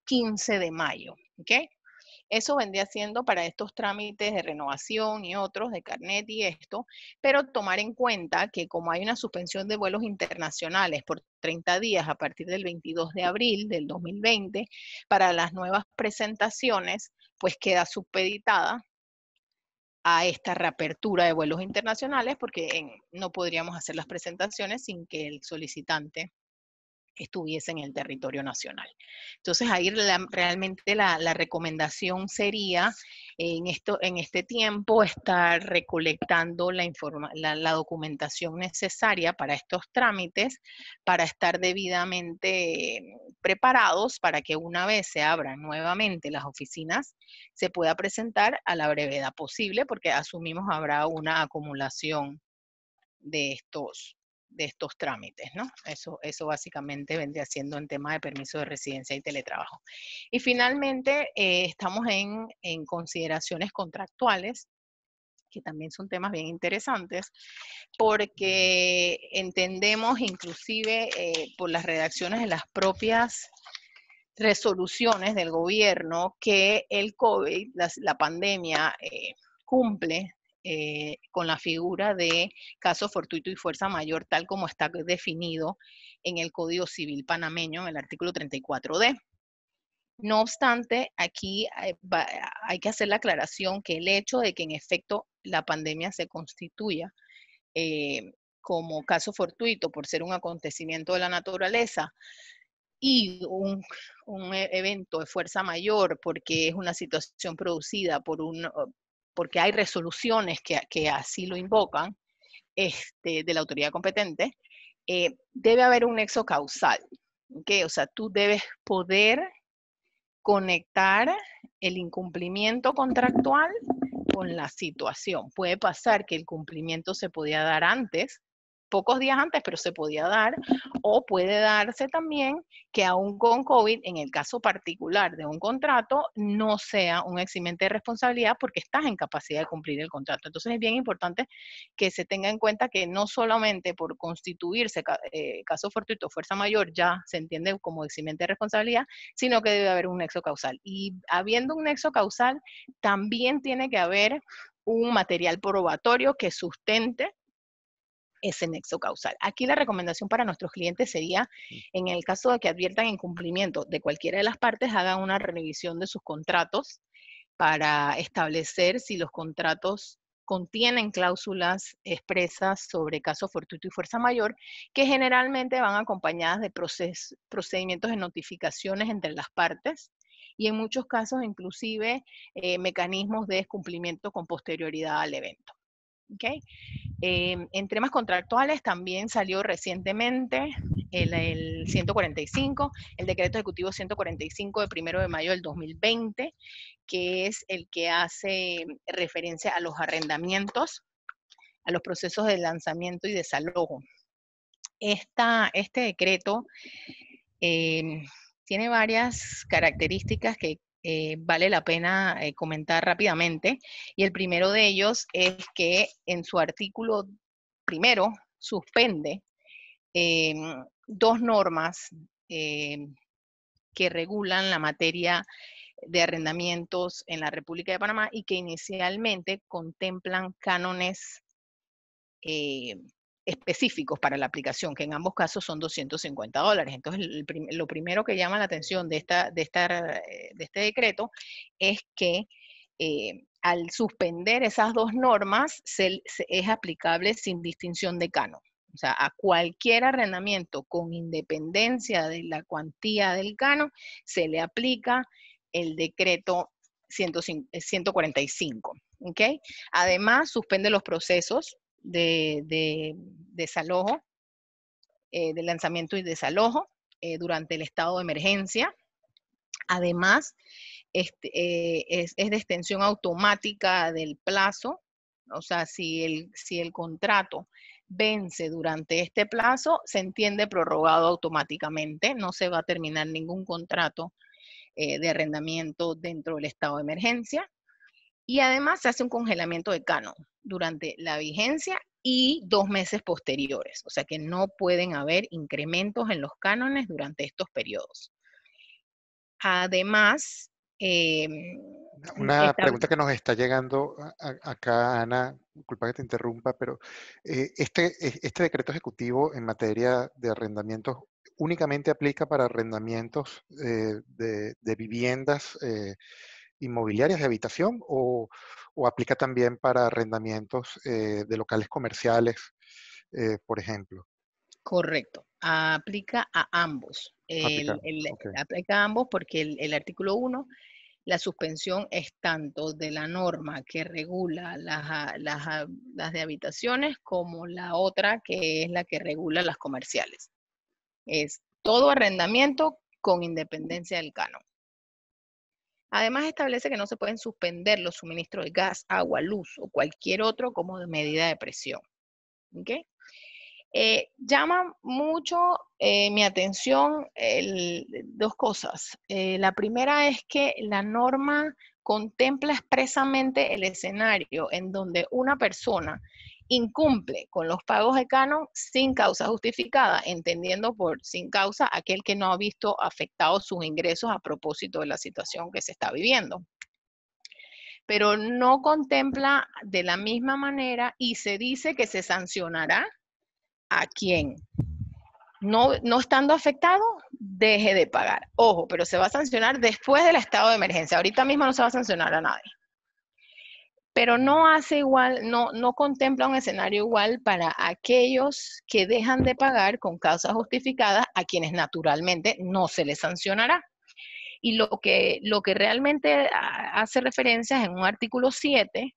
15 de mayo. ¿Okay? Eso vendría siendo para estos trámites de renovación y otros, de carnet y esto, pero tomar en cuenta que como hay una suspensión de vuelos internacionales por 30 días a partir del 22 de abril del 2020, para las nuevas presentaciones, pues queda supeditada a esta reapertura de vuelos internacionales, porque no podríamos hacer las presentaciones sin que el solicitante estuviese en el territorio nacional. Entonces ahí realmente la recomendación sería en este tiempo estar recolectando la documentación necesaria para estos trámites, para estar debidamente preparados para que una vez se abran nuevamente las oficinas, se pueda presentar a la brevedad posible, porque asumimos habrá una acumulación de estos trámites, ¿no? Eso básicamente vendría siendo en tema de permiso de residencia y teletrabajo. Y finalmente, estamos en consideraciones contractuales, que también son temas bien interesantes, porque entendemos inclusive por las redacciones de las propias resoluciones del gobierno que el COVID, la pandemia, cumple con la figura de caso fortuito y fuerza mayor, tal como está definido en el Código Civil panameño, en el artículo 34D. No obstante, aquí hay que hacer la aclaración que el hecho de que en efecto la pandemia se constituya como caso fortuito por ser un acontecimiento de la naturaleza y un evento de fuerza mayor porque es una situación producida porque hay resoluciones que así lo invocan de la autoridad competente, debe haber un nexo causal. ¿Okay? O sea, tú debes poder conectar el incumplimiento contractual con la situación. Puede pasar que el cumplimiento se podía dar antes, pocos días antes, pero se podía dar, o puede darse también que aún con COVID, en el caso particular de un contrato, no sea un eximente de responsabilidad porque estás en capacidad de cumplir el contrato. Entonces es bien importante que se tenga en cuenta que no solamente por constituirse caso fortuito o fuerza mayor ya se entiende como eximente de responsabilidad, sino que debe haber un nexo causal. Y habiendo un nexo causal, también tiene que haber un material probatorio que sustente ese nexo causal. Aquí la recomendación para nuestros clientes sería, en el caso de que adviertan incumplimiento de cualquiera de las partes, hagan una revisión de sus contratos para establecer si los contratos contienen cláusulas expresas sobre caso fortuito y fuerza mayor, que generalmente van acompañadas de procedimientos de notificaciones entre las partes y en muchos casos inclusive mecanismos de cumplimiento con posterioridad al evento. ¿Okay? En temas contractuales también salió recientemente el 145, el decreto ejecutivo 145 de 1 de mayo del 2020, que es el que hace referencia a los arrendamientos, a los procesos de lanzamiento y desalojo. Este decreto tiene varias características que vale la pena comentar rápidamente, y el primero de ellos es que en su artículo primero suspende dos normas que regulan la materia de arrendamientos en la República de Panamá y que inicialmente contemplan cánones específicos para la aplicación, que en ambos casos son $250. Entonces, lo primero que llama la atención de este decreto es que al suspender esas dos normas es aplicable sin distinción de canon. O sea, a cualquier arrendamiento con independencia de la cuantía del canon se le aplica el decreto 145. ¿Okay? Además, suspende los procesos de desalojo, de lanzamiento y desalojo durante el estado de emergencia. Además, es de extensión automática del plazo. O sea, si el contrato vence durante este plazo, se entiende prorrogado automáticamente. No se va a terminar ningún contrato de arrendamiento dentro del estado de emergencia. Y además se hace un congelamiento de canon durante la vigencia y 2 meses posteriores. O sea que no pueden haber incrementos en los cánones durante estos periodos. Además, Una Esta- pregunta que nos está llegando acá, Ana, disculpa que te interrumpa, pero este decreto ejecutivo en materia de arrendamientos únicamente aplica para arrendamientos de viviendas inmobiliarias de habitación o aplica también para arrendamientos de locales comerciales, por ejemplo. Correcto, aplica a ambos. Aplica, ok. Aplica a ambos porque el artículo 1, la suspensión es tanto de la norma que regula las de habitaciones como la otra que es la que regula las comerciales. Es todo arrendamiento con independencia del canon. Además, establece que no se pueden suspender los suministros de gas, agua, luz o cualquier otro como de medida de presión. ¿Okay? Llama mucho mi atención dos cosas. La primera es que la norma contempla expresamente el escenario en donde una persona incumple con los pagos de canon sin causa justificada, entendiendo por sin causa aquel que no ha visto afectados sus ingresos a propósito de la situación que se está viviendo. Pero no contempla de la misma manera y se dice que se sancionará a quien no estando afectado, deje de pagar. Ojo, pero se va a sancionar después del estado de emergencia. Ahorita mismo no se va a sancionar a nadie. Pero no hace igual, no contempla un escenario igual para aquellos que dejan de pagar con causas justificadas, a quienes naturalmente no se les sancionará. Y lo que realmente hace referencia en un artículo 7,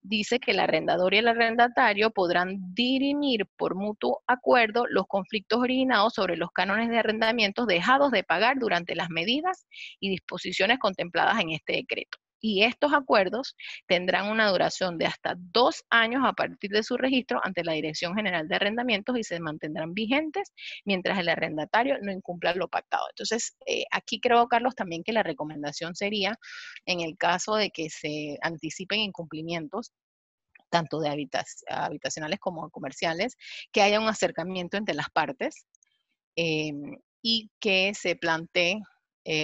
dice que el arrendador y el arrendatario podrán dirimir por mutuo acuerdo los conflictos originados sobre los cánones de arrendamientos dejados de pagar durante las medidas y disposiciones contempladas en este decreto. Y estos acuerdos tendrán una duración de hasta 2 años a partir de su registro ante la Dirección General de Arrendamientos y se mantendrán vigentes mientras el arrendatario no incumpla lo pactado. Entonces, aquí creo, Carlos, también que la recomendación sería, en el caso de que se anticipen incumplimientos, tanto de habitacionales como comerciales, que haya un acercamiento entre las partes y que se plantee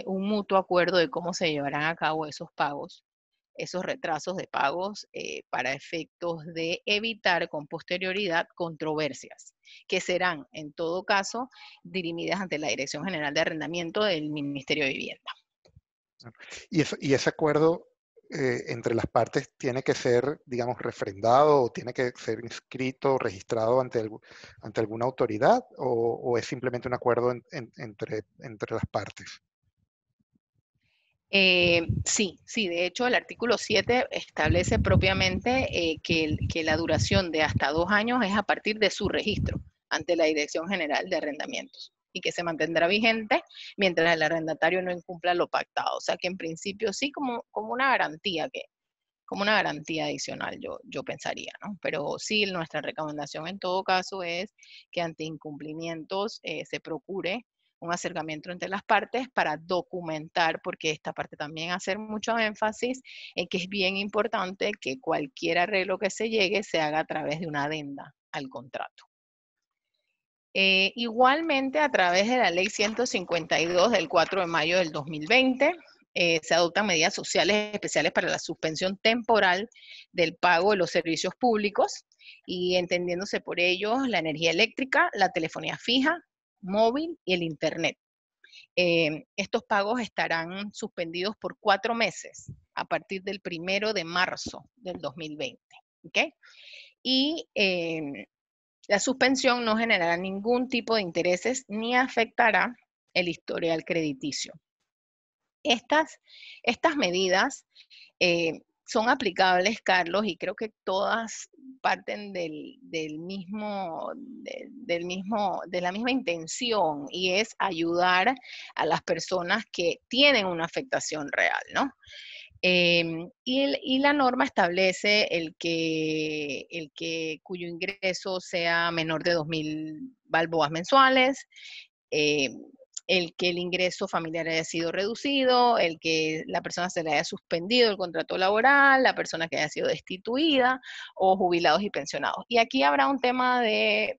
un mutuo acuerdo de cómo se llevarán a cabo esos pagos, esos retrasos de pagos para efectos de evitar con posterioridad controversias, que serán en todo caso dirimidas ante la Dirección General de Arrendamiento del Ministerio de Vivienda. Y ese acuerdo entre las partes tiene que ser, digamos, refrendado o tiene que ser inscrito, registrado ante alguna autoridad o es simplemente un acuerdo entre las partes. Sí, de hecho el artículo 7 establece propiamente que la duración de hasta 2 años es a partir de su registro ante la Dirección General de Arrendamientos y que se mantendrá vigente mientras el arrendatario no incumpla lo pactado. O sea que en principio sí como una garantía como una garantía adicional, yo pensaría, ¿no? Pero sí, nuestra recomendación en todo caso es que ante incumplimientos se procure un acercamiento entre las partes para documentar, porque esta parte también hacer mucho énfasis en que es bien importante que cualquier arreglo que se llegue se haga a través de una adenda al contrato. Igualmente, a través de la Ley 152 del 4 de mayo del 2020, se adoptan medidas sociales especiales para la suspensión temporal del pago de los servicios públicos y entendiéndose por ellos la energía eléctrica, la telefonía fija, móvil y el Internet. Estos pagos estarán suspendidos por 4 meses a partir del 1 de marzo del 2020. ¿Okay? Y la suspensión no generará ningún tipo de intereses ni afectará el historial crediticio. Estas medidas son aplicables, Carlos, y creo que todas parten de la misma intención, y es ayudar a las personas que tienen una afectación real, ¿no? Y la norma establece cuyo ingreso sea menor de 2.000 balboas mensuales, el que el ingreso familiar haya sido reducido, el que la persona se le haya suspendido el contrato laboral, la persona que haya sido destituida, o jubilados y pensionados. Y aquí habrá un tema de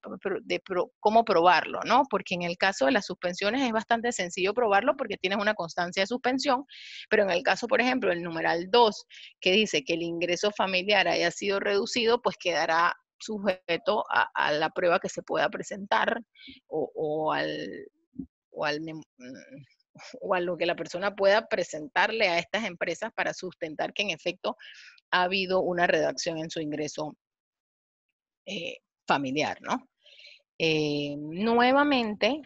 cómo probarlo, ¿no? Porque en el caso de las suspensiones es bastante sencillo probarlo porque tienes una constancia de suspensión, pero en el caso, por ejemplo, el numeral 2, que dice que el ingreso familiar haya sido reducido, pues quedará sujeto a la prueba que se pueda presentar o o a lo que la persona pueda presentarle a estas empresas para sustentar que en efecto ha habido una reducción en su ingreso familiar, ¿no? Nuevamente,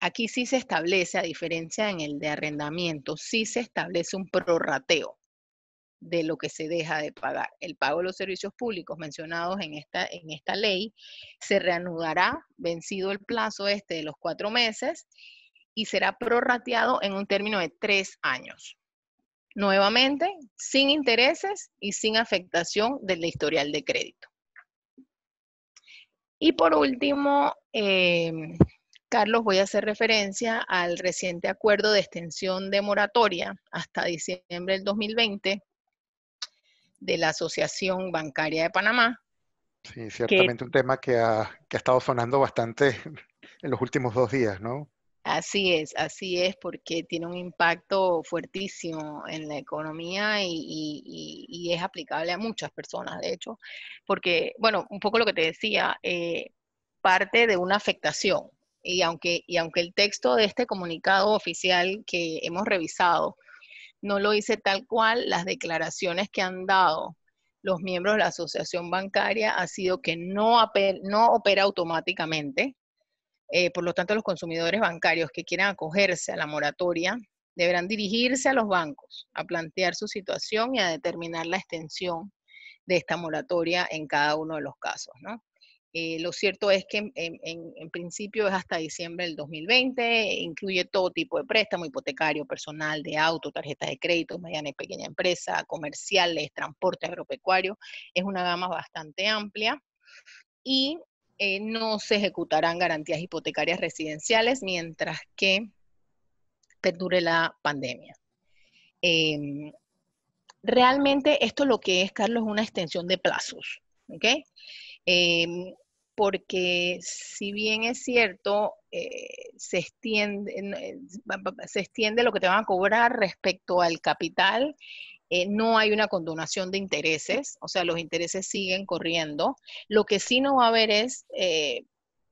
aquí sí se establece, a diferencia en el de arrendamiento, sí se establece un prorrateo de lo que se deja de pagar. El pago de los servicios públicos mencionados en esta ley se reanudará vencido el plazo de los 4 meses y será prorrateado en un término de 3 años. Nuevamente, sin intereses y sin afectación del historial de crédito. Y por último, Carlos, voy a hacer referencia al reciente acuerdo de extensión de moratoria hasta diciembre del 2020 de la Asociación Bancaria de Panamá. Sí, ciertamente un tema que ha estado sonando bastante en los últimos 2 días, ¿no? Así es, porque tiene un impacto fuertísimo en la economía y es aplicable a muchas personas, de hecho, porque, bueno, un poco lo que te decía, parte de una afectación. Y aunque el texto de este comunicado oficial que hemos revisado no lo hice tal cual, las declaraciones que han dado los miembros de la asociación bancaria ha sido que no opera automáticamente. Por lo tanto, los consumidores bancarios que quieran acogerse a la moratoria deberán dirigirse a los bancos a plantear su situación y a determinar la extensión de esta moratoria en cada uno de los casos, ¿no? Lo cierto es que en principio es hasta diciembre del 2020, incluye todo tipo de préstamo, hipotecario, personal, de auto, tarjetas de crédito, mediana y pequeña empresa, comerciales, transporte agropecuario. Es una gama bastante amplia y no se ejecutarán garantías hipotecarias residenciales mientras que perdure la pandemia. Realmente esto lo que es, Carlos, es una extensión de plazos, ¿ok? Porque si bien es cierto, se extiende lo que te van a cobrar respecto al capital, no hay una condonación de intereses, o sea, los intereses siguen corriendo. Lo que sí no va a haber es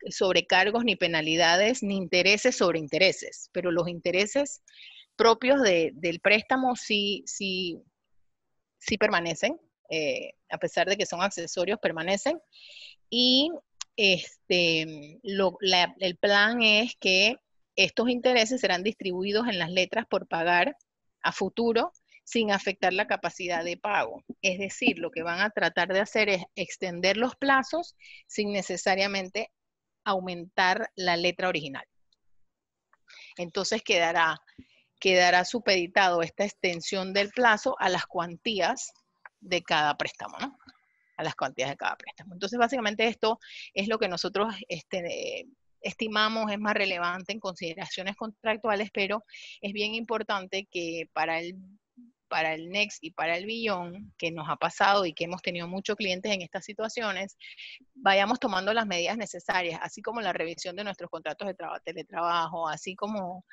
sobrecargos ni penalidades, ni intereses sobre intereses, pero los intereses propios del préstamo sí permanecen, a pesar de que son accesorios, permanecen. Y el plan es que estos intereses serán distribuidos en las letras por pagar a futuro sin afectar la capacidad de pago. Es decir, lo que van a tratar de hacer es extender los plazos sin necesariamente aumentar la letra original. Entonces quedará supeditado esta extensión del plazo a las cuantías de cada préstamo, ¿no? A las cuantías de cada préstamo. Entonces, básicamente esto es lo que nosotros estimamos es más relevante en consideraciones contractuales, pero es bien importante que para el Next y para el Beyond, que nos ha pasado y que hemos tenido muchos clientes en estas situaciones, vayamos tomando las medidas necesarias, así como la revisión de nuestros contratos de teletrabajo, así como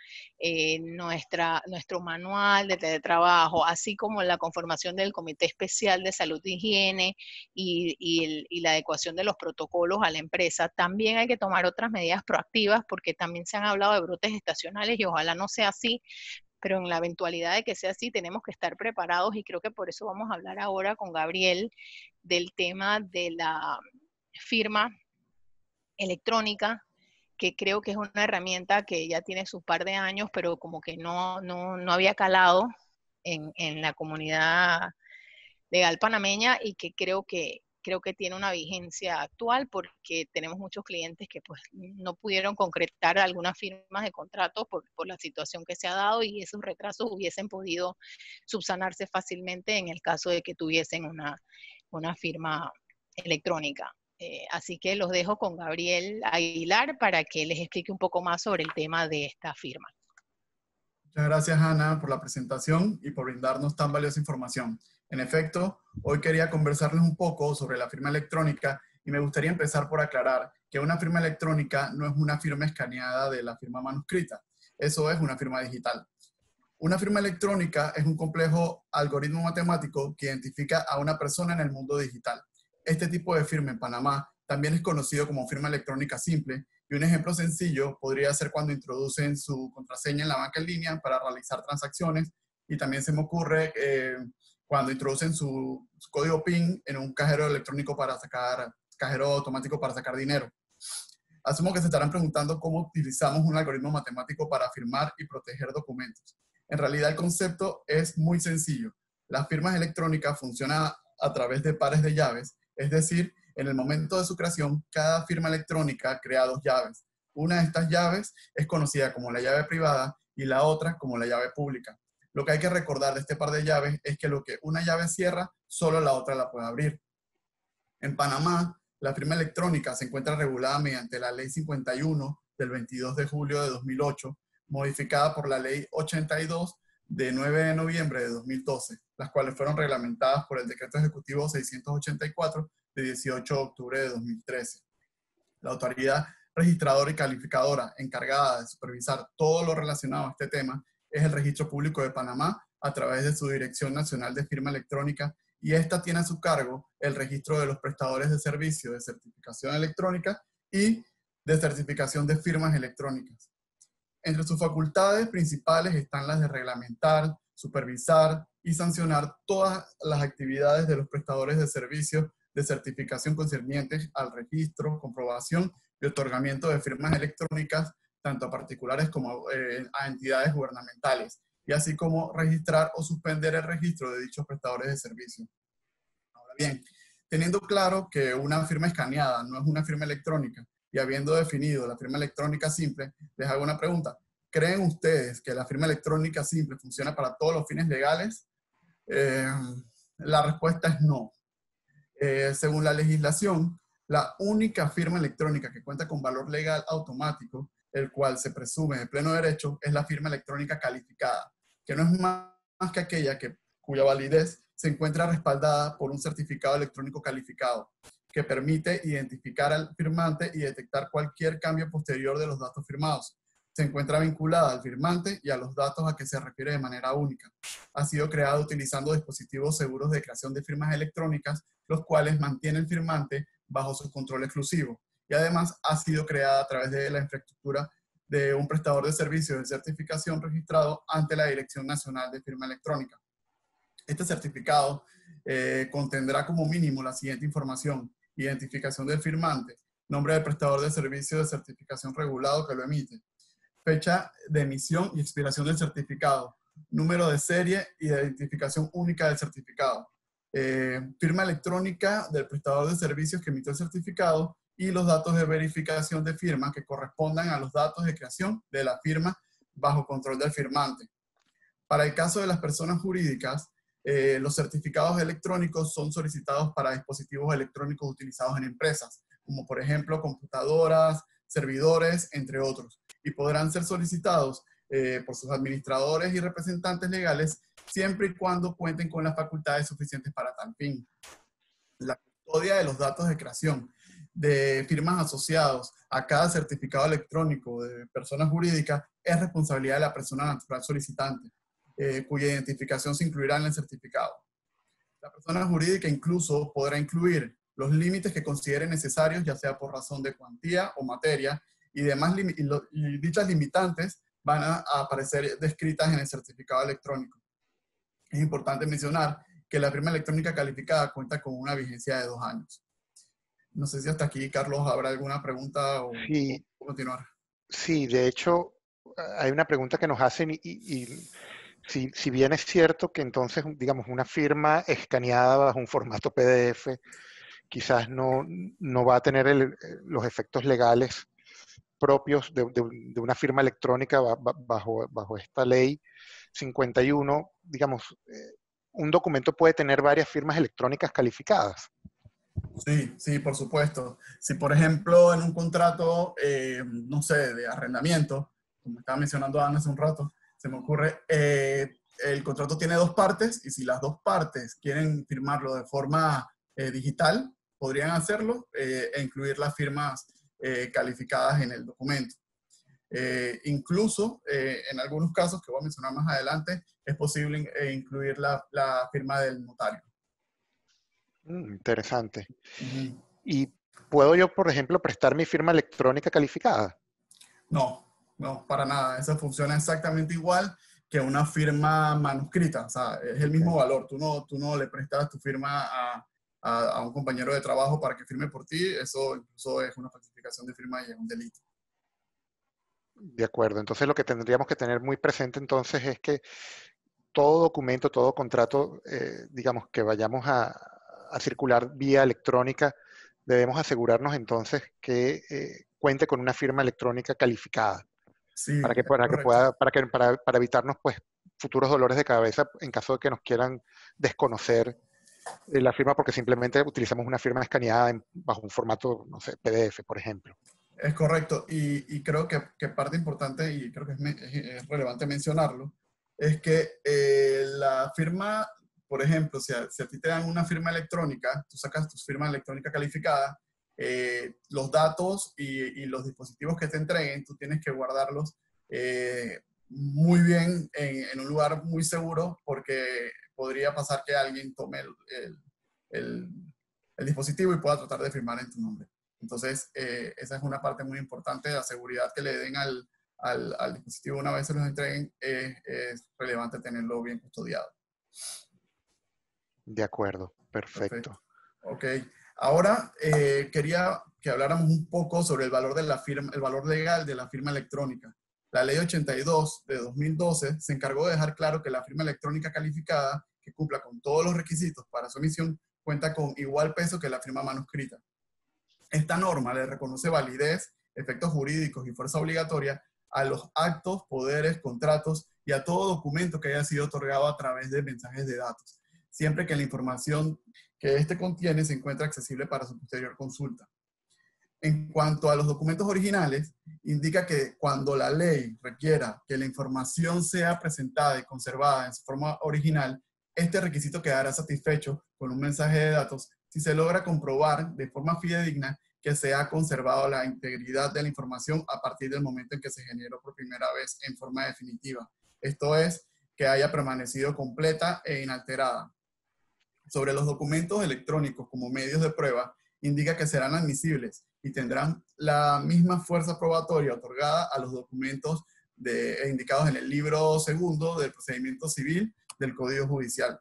nuestro manual de teletrabajo, así como la conformación del Comité Especial de Salud e Higiene y la adecuación de los protocolos a la empresa. También hay que tomar otras medidas proactivas porque también se han hablado de brotes estacionales y ojalá no sea así, pero en la eventualidad de que sea así tenemos que estar preparados y creo que por eso vamos a hablar ahora con Gabriel del tema de la firma electrónica, que creo que es una herramienta que ya tiene su par de años, pero como que no había calado en la comunidad legal panameña y que creo que tiene una vigencia actual porque tenemos muchos clientes que pues no pudieron concretar algunas firmas de contrato por la situación que se ha dado y esos retrasos hubiesen podido subsanarse fácilmente en el caso de que tuviesen una firma electrónica. Así que los dejo con Gabriel Aguilar para que les explique un poco más sobre el tema de esta firma. Muchas gracias, Ana, por la presentación y por brindarnos tan valiosa información. En efecto, hoy quería conversarles un poco sobre la firma electrónica y me gustaría empezar por aclarar que una firma electrónica no es una firma escaneada de la firma manuscrita. Eso es una firma digital. Una firma electrónica es un complejo algoritmo matemático que identifica a una persona en el mundo digital. Este tipo de firma en Panamá también es conocido como firma electrónica simple, y un ejemplo sencillo podría ser cuando introducen su contraseña en la banca en línea para realizar transacciones, y también se me ocurre cuando introducen su código PIN en un cajero electrónico cajero automático para sacar dinero. Asumo que se estarán preguntando cómo utilizamos un algoritmo matemático para firmar y proteger documentos. En realidad el concepto es muy sencillo. Las firmas electrónicas funcionan a través de pares de llaves, es decir, en el momento de su creación, cada firma electrónica crea dos llaves. Una de estas llaves es conocida como la llave privada y la otra como la llave pública. Lo que hay que recordar de este par de llaves es que lo que una llave cierra, solo la otra la puede abrir. En Panamá, la firma electrónica se encuentra regulada mediante la Ley 51 del 22 de julio de 2008, modificada por la Ley 82 de 9 de noviembre de 2012, las cuales fueron reglamentadas por el Decreto Ejecutivo 684 de 18 de octubre de 2013. La autoridad registradora y calificadora encargada de supervisar todo lo relacionado a este tema es el Registro Público de Panamá a través de su Dirección Nacional de Firma Electrónica, y esta tiene a su cargo el registro de los prestadores de servicio de certificación electrónica y de certificación de firmas electrónicas. Entre sus facultades principales están las de reglamentar, supervisar y sancionar todas las actividades de los prestadores de servicios de certificación concernientes al registro, comprobación y otorgamiento de firmas electrónicas, tanto a particulares como a entidades gubernamentales, y así como registrar o suspender el registro de dichos prestadores de servicios. Ahora bien, teniendo claro que una firma escaneada no es una firma electrónica, y habiendo definido la firma electrónica simple, les hago una pregunta. ¿Creen ustedes que la firma electrónica simple funciona para todos los fines legales? La respuesta es no. Según la legislación, la única firma electrónica que cuenta con valor legal automático, el cual se presume de pleno derecho, es la firma electrónica calificada, que no es más que aquella cuya validez se encuentra respaldada por un certificado electrónico calificado, que permite identificar al firmante y detectar cualquier cambio posterior de los datos firmados. Se encuentra vinculada al firmante y a los datos a que se refiere de manera única. Ha sido creada utilizando dispositivos seguros de creación de firmas electrónicas, los cuales mantienen al firmante bajo su control exclusivo. Y además ha sido creada a través de la infraestructura de un prestador de servicios de certificación registrado ante la Dirección Nacional de Firma Electrónica. Este certificado contendrá como mínimo la siguiente información: identificación del firmante, nombre del prestador de servicio de certificación regulado que lo emite, fecha de emisión y expiración del certificado, número de serie y de identificación única del certificado, firma electrónica del prestador de servicios que emitió el certificado y los datos de verificación de firma que correspondan a los datos de creación de la firma bajo control del firmante. Para el caso de las personas jurídicas, los certificados electrónicos son solicitados para dispositivos electrónicos utilizados en empresas, como por ejemplo computadoras, servidores, entre otros, y podrán ser solicitados por sus administradores y representantes legales siempre y cuando cuenten con las facultades suficientes para tal fin. La custodia de los datos de creación de firmas asociados a cada certificado electrónico de personas jurídicas es responsabilidad de la persona natural solicitante, cuya identificación se incluirá en el certificado. La persona jurídica incluso podrá incluir los límites que considere necesarios, ya sea por razón de cuantía o materia, y dichas limitantes van a aparecer descritas en el certificado electrónico. Es importante mencionar que la firma electrónica calificada cuenta con una vigencia de 2 años. No sé si hasta aquí, Carlos, habrá alguna pregunta o continuar. Sí, de hecho, hay una pregunta que nos hacen y si bien es cierto que entonces, digamos, una firma escaneada bajo un formato PDF quizás no va a tener los efectos legales propios de una firma electrónica bajo esta ley 51, digamos, un documento puede tener varias firmas electrónicas calificadas. Sí, sí, por supuesto. Si, por ejemplo, en un contrato, no sé, de arrendamiento, como estaba mencionando Ana hace un rato, se me ocurre, el contrato tiene dos partes y si las dos partes quieren firmarlo de forma digital, podrían hacerlo e incluir las firmas calificadas en el documento. Incluso, en algunos casos que voy a mencionar más adelante, es posible incluir la firma del notario. Interesante. Ujú. ¿Y puedo yo, por ejemplo, prestar mi firma electrónica calificada? No, no, para nada. Esa funciona exactamente igual que una firma manuscrita. O sea, es el mismo Ok, valor. Tú no le prestas tu firma a un compañero de trabajo para que firme por ti. Eso incluso es una falsificación de firma y es un delito. de acuerdo. Entonces lo que tendríamos que tener muy presente entonces es que todo documento, todo contrato, digamos, que vayamos a circular vía electrónica, debemos asegurarnos entonces que cuente con una firma electrónica calificada Sí, es correcto. para evitarnos pues futuros dolores de cabeza en caso de que nos quieran desconocer la firma porque simplemente utilizamos una firma escaneada bajo un formato, no sé, PDF, por ejemplo. Es correcto. Y creo que parte importante, y creo que es relevante mencionarlo, es que la firma, por ejemplo, si a ti te dan una firma electrónica, tú sacas tu firma electrónica calificada, los datos y los dispositivos que te entreguen, tú tienes que guardarlos muy bien en un lugar muy seguro porque podría pasar que alguien tome el- el dispositivo y pueda tratar de firmar en tu nombre. Entonces, esa es una parte muy importante de la seguridad que le den al dispositivo una vez se los entreguen. Es relevante tenerlo bien custodiado. De acuerdo, Perfecto. perfecto. Ok. Ahora quería que habláramos un poco sobre el valor de la firma, el valor legal de la firma electrónica. La Ley 82 de 2012 se encargó de dejar claro que la firma electrónica calificada, que cumpla con todos los requisitos para su emisión, cuenta con igual peso que la firma manuscrita. Esta norma le reconoce validez, efectos jurídicos y fuerza obligatoria a los actos, poderes, contratos y a todo documento que haya sido otorgado a través de mensajes de datos, siempre que la información que éste contiene se encuentre accesible para su posterior consulta. En cuanto a los documentos originales, indica que cuando la ley requiera que la información sea presentada y conservada en su forma original, este requisito quedará satisfecho con un mensaje de datos si se logra comprobar de forma fidedigna que se ha conservado la integridad de la información a partir del momento en que se generó por primera vez en forma definitiva. Esto es, que haya permanecido completa e inalterada. Sobre los documentos electrónicos como medios de prueba, indica que serán admisibles y tendrán la misma fuerza probatoria otorgada a los documentos indicados en el libro segundo del procedimiento civil del Código Judicial.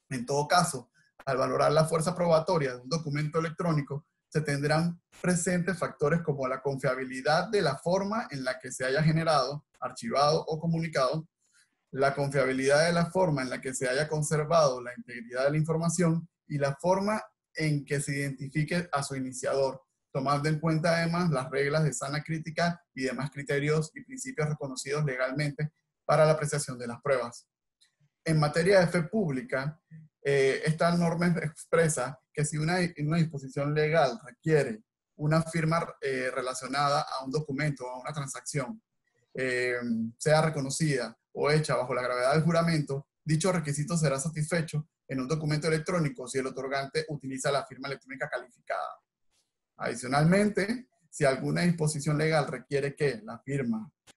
En todo caso, al valorar la fuerza probatoria de un documento electrónico, se tendrán presentes factores como la confiabilidad de la forma en la que se haya generado, archivado o comunicado, la confiabilidad de la forma en la que se haya conservado la integridad de la información y la forma en que se identifique a su iniciador, tomando en cuenta además las reglas de sana crítica y demás criterios y principios reconocidos legalmente para la apreciación de las pruebas. En materia de fe pública, esta norma expresa que si una disposición legal requiere una firma relacionada a un documento o a una transacción, sea reconocida o hecha bajo la gravedad del juramento, dicho requisito será satisfecho en un documento electrónico si el otorgante utiliza la firma electrónica calificada. Adicionalmente, si alguna disposición legal requiere que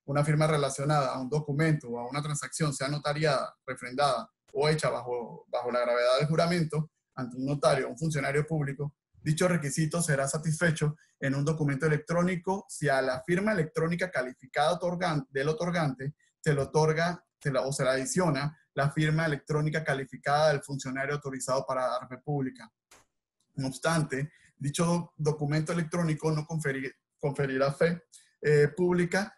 una firma relacionada a un documento o a una transacción sea notariada, refrendada o hecha bajo la gravedad del juramento ante un notario o un funcionario público, dicho requisito será satisfecho en un documento electrónico si a la firma electrónica calificada del otorgante se le otorga o se le adiciona la firma electrónica calificada del funcionario autorizado para dar fe pública. No obstante, dicho documento electrónico no conferirá fe pública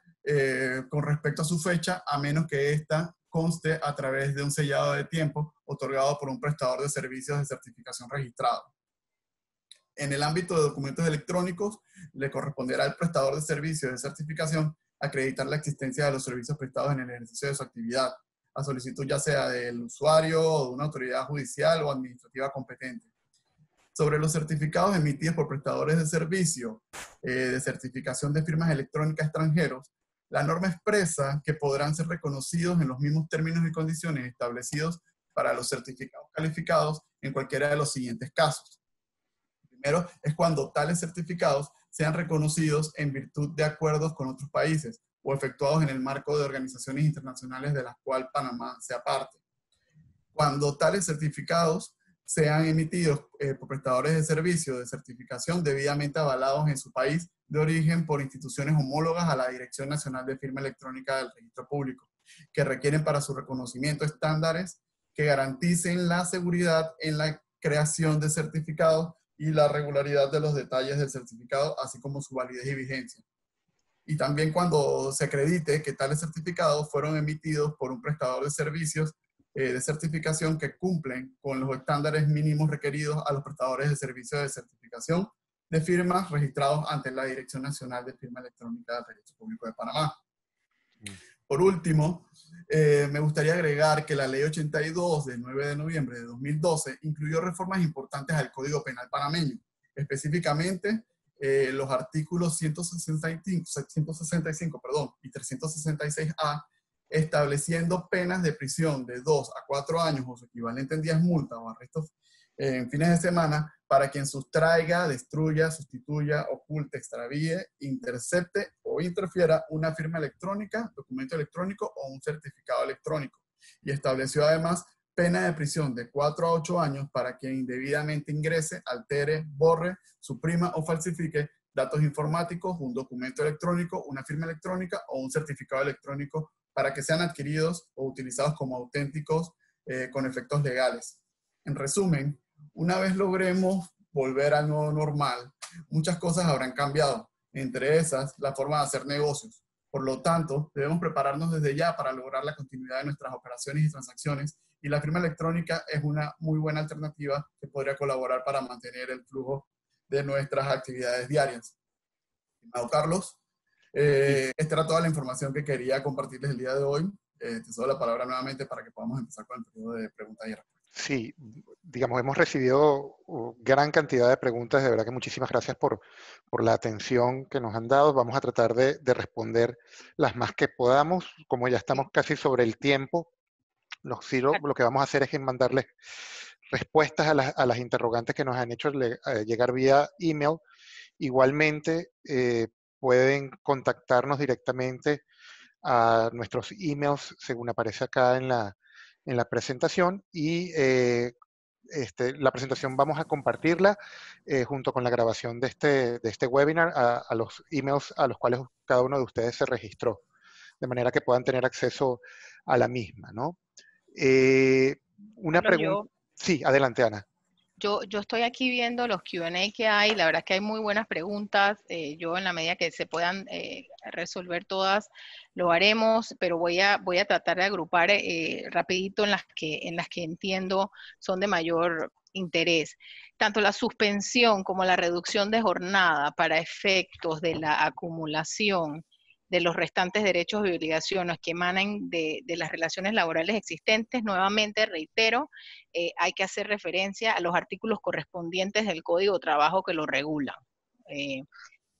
con respecto a su fecha, a menos que ésta conste a través de un sellado de tiempo otorgado por un prestador de servicios de certificación registrado. En el ámbito de documentos electrónicos, le corresponderá al prestador de servicios de certificación acreditar la existencia de los servicios prestados en el ejercicio de su actividad, a solicitud ya sea del usuario o de una autoridad judicial o administrativa competente. Sobre los certificados emitidos por prestadores de servicio de certificación de firmas electrónicas extranjeros, la norma expresa que podrán ser reconocidos en los mismos términos y condiciones establecidos para los certificados calificados en cualquiera de los siguientes casos. Primero es cuando tales certificados sean reconocidos en virtud de acuerdos con otros países o efectuados en el marco de organizaciones internacionales de las cuales Panamá sea parte. Cuando tales certificados sean emitidos por prestadores de servicios de certificación debidamente avalados en su país de origen por instituciones homólogas a la Dirección Nacional de Firma Electrónica del Registro Público, que requieren para su reconocimiento estándares que garanticen la seguridad en la creación de certificados y la regularidad de los detalles del certificado, así como su validez y vigencia. Y también cuando se acredite que tales certificados fueron emitidos por un prestador de servicios de certificación que cumplen con los estándares mínimos requeridos a los prestadores de servicios de certificación de firmas registrados ante la Dirección Nacional de Firma Electrónica del Registro Público de Panamá. Por último, me gustaría agregar que la Ley 82 del 9 de noviembre de 2012 incluyó reformas importantes al Código Penal panameño, específicamente los artículos 165 y 366A, estableciendo penas de prisión de 2 a 4 años o su equivalente en días multa o arrestos en fines de semana para quien sustraiga, destruya, sustituya, oculte, extravíe, intercepte o interfiera una firma electrónica, documento electrónico o un certificado electrónico. Y estableció además pena de prisión de 4 a 8 años para quien indebidamente ingrese, altere, borre, suprima o falsifique datos informáticos, un documento electrónico, una firma electrónica o un certificado electrónico para que sean adquiridos o utilizados como auténticos con efectos legales. En resumen, una vez logremos volver al nuevo normal, muchas cosas habrán cambiado, entre esas la forma de hacer negocios. Por lo tanto, debemos prepararnos desde ya para lograr la continuidad de nuestras operaciones y transacciones, y la firma electrónica es una muy buena alternativa que podría colaborar para mantener el flujo de nuestras actividades diarias. Estimado Carlos, esta era toda la información que quería compartirles el día de hoy. Te cedo la palabra nuevamente para que podamos empezar con el periodo de preguntas y respuestas. Sí, digamos, hemos recibido gran cantidad de preguntas. De verdad que muchísimas gracias por la atención que nos han dado. Vamos a tratar de responder las más que podamos. Como ya estamos casi sobre el tiempo, lo que vamos a hacer es mandarles respuestas a las interrogantes que nos han hecho llegar vía email. Igualmente, pueden contactarnos directamente a nuestros emails, según aparece acá en la presentación, y la presentación vamos a compartirla junto con la grabación de este webinar a los emails a los cuales cada uno de ustedes se registró, de manera que puedan tener acceso a la misma, ¿no? Una pregunta. Sí, adelante, Ana. Yo estoy aquí viendo los Q&A que hay, la verdad es que hay muy buenas preguntas, yo en la medida que se puedan resolver todas, lo haremos, pero voy a tratar de agrupar rapidito en las que entiendo son de mayor interés. Tanto la suspensión como la reducción de jornada para efectos de la acumulación de los restantes derechos y obligaciones que emanan de las relaciones laborales existentes, nuevamente reitero, hay que hacer referencia a los artículos correspondientes del Código de Trabajo que lo regulan.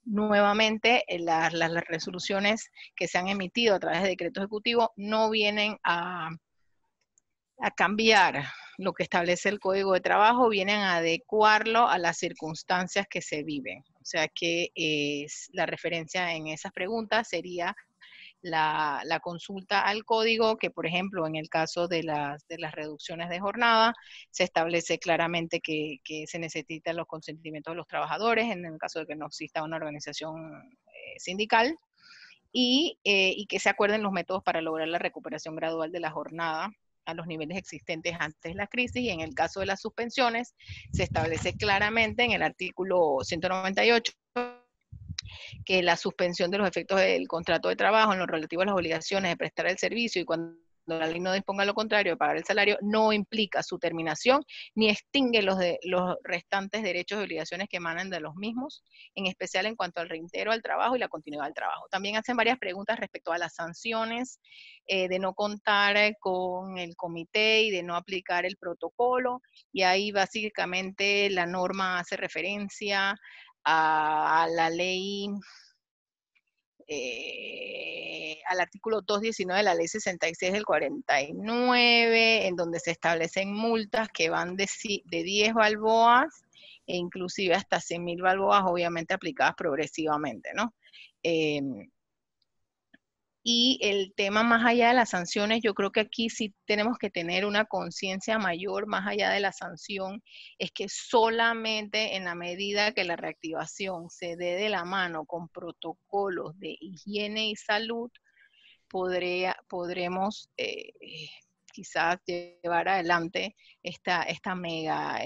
Nuevamente, las resoluciones que se han emitido a través de decreto ejecutivo no vienen a cambiar lo que establece el Código de Trabajo, vienen a adecuarlo a las circunstancias que se viven. O sea que la referencia en esas preguntas sería la consulta al código, que por ejemplo en el caso de las reducciones de jornada, se establece claramente que se necesitan los consentimientos de los trabajadores, en el caso de que no exista una organización sindical, y que se acuerden los métodos para lograr la recuperación gradual de la jornada a los niveles existentes antes de la crisis, y en el caso de las suspensiones, se establece claramente en el artículo 198 que la suspensión de los efectos del contrato de trabajo en lo relativo a las obligaciones de prestar el servicio y cuando la ley no disponga lo contrario de pagar el salario, no implica su terminación ni extingue los restantes derechos y obligaciones que emanan de los mismos, en especial en cuanto al reintegro al trabajo y la continuidad del trabajo. También hacen varias preguntas respecto a las sanciones, de no contar con el comité y de no aplicar el protocolo, y ahí básicamente la norma hace referencia a la ley, al artículo 219 de la ley 66 del 49, en donde se establecen multas que van de 10 balboas e inclusive hasta 100.000 balboas, obviamente aplicadas progresivamente, ¿no? Y el tema más allá de las sanciones, yo creo que aquí sí tenemos que tener una conciencia mayor más allá de la sanción, es que solamente en la medida que la reactivación se dé de la mano con protocolos de higiene y salud, podremos quizás llevar adelante esta mega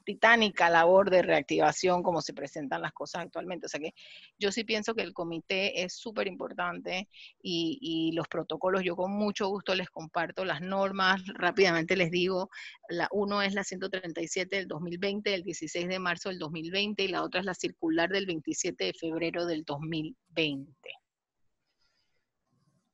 titánica labor de reactivación como se presentan las cosas actualmente. O sea que yo sí pienso que el comité es súper importante y los protocolos, yo con mucho gusto les comparto las normas, rápidamente les digo, uno es la 137 del 2020, del 16 de marzo del 2020, y la otra es la circular del 27 de febrero del 2020.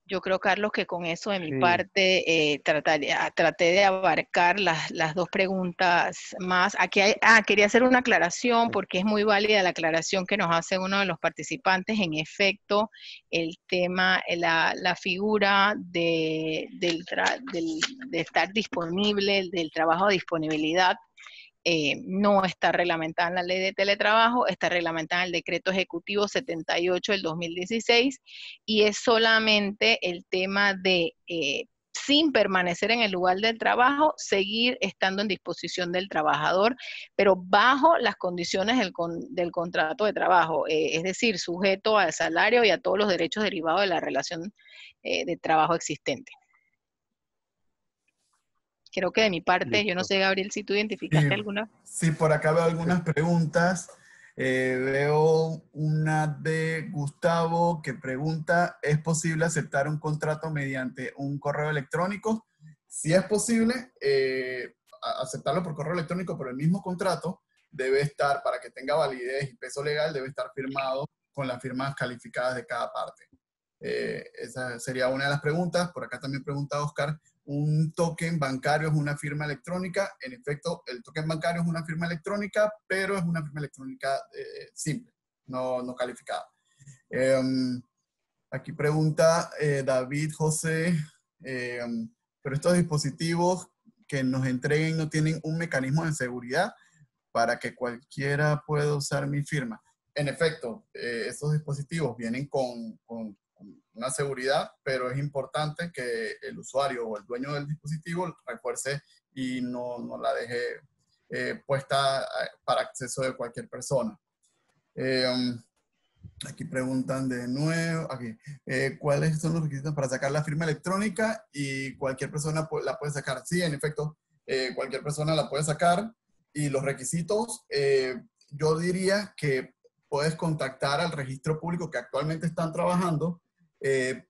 Yo creo, Carlos, que con eso de mi parte traté de abarcar las dos preguntas más. Aquí quería hacer una aclaración porque es muy válida la aclaración que nos hace uno de los participantes. En efecto, el tema, la figura de estar disponible, del trabajo a disponibilidad, no está reglamentada en la ley de teletrabajo, está reglamentada en el decreto ejecutivo 78 del 2016, y es solamente el tema de, sin permanecer en el lugar del trabajo, seguir estando en disposición del trabajador, pero bajo las condiciones del contrato de trabajo, es decir, sujeto al salario y a todos los derechos derivados de la relación de trabajo existente. Creo que de mi parte, listo. Yo no sé, Gabriel, si tú identificaste alguna. Sí, por acá veo algunas preguntas. Veo una de Gustavo que pregunta, ¿es posible aceptar un contrato mediante un correo electrónico? Sí es posible aceptarlo por correo electrónico, pero el mismo contrato debe estar, para que tenga validez y peso legal, debe estar firmado con las firmas calificadas de cada parte. Esa sería una de las preguntas. Por acá también pregunta Oscar, ¿un token bancario es una firma electrónica? En efecto, el token bancario es una firma electrónica, pero es una firma electrónica simple, no calificada. Aquí pregunta David José, pero estos dispositivos que nos entreguen no tienen un mecanismo de seguridad para que cualquiera pueda usar mi firma. En efecto, estos dispositivos vienen con una seguridad, pero es importante que el usuario o el dueño del dispositivo refuerce y no la deje puesta para acceso de cualquier persona. Aquí preguntan de nuevo, ¿cuáles son los requisitos para sacar la firma electrónica? Y cualquier persona la puede sacar. Sí, en efecto, cualquier persona la puede sacar. Y los requisitos, yo diría que puedes contactar al registro público que actualmente están trabajando.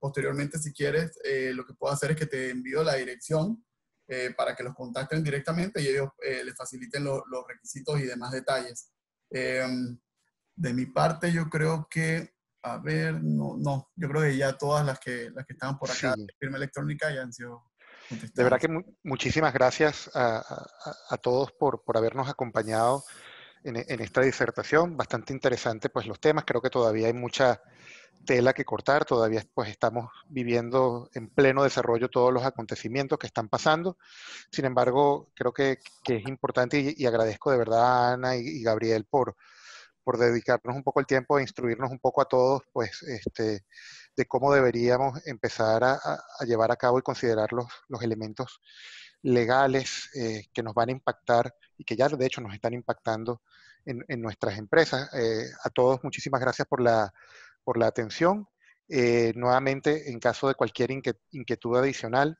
Posteriormente, si quieres, lo que puedo hacer es que te envío la dirección para que los contacten directamente y ellos les faciliten los requisitos y demás detalles. De mi parte, yo creo que, a ver, no, yo creo que ya todas las que estaban por acá de firma electrónica ya han sido contestadas. De verdad que muchísimas gracias a todos por habernos acompañado en esta disertación. Bastante interesante pues los temas. Creo que todavía hay mucha tela que cortar. Todavía pues estamos viviendo en pleno desarrollo todos los acontecimientos que están pasando. Sin embargo, creo que es importante y agradezco de verdad a Ana y Gabriel por dedicarnos un poco el tiempo de instruirnos un poco a todos, pues, de cómo deberíamos empezar a llevar a cabo y considerar los elementos legales que nos van a impactar y que ya de hecho nos están impactando en nuestras empresas. A todos, muchísimas gracias por la atención. Nuevamente, en caso de cualquier inquietud adicional,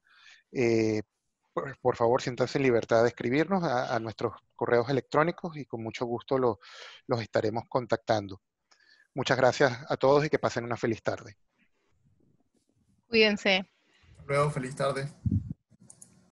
por favor, siéntanse en libertad de escribirnos a nuestros correos electrónicos y con mucho gusto los estaremos contactando. Muchas gracias a todos y que pasen una feliz tarde. Cuídense. Luego, feliz tarde.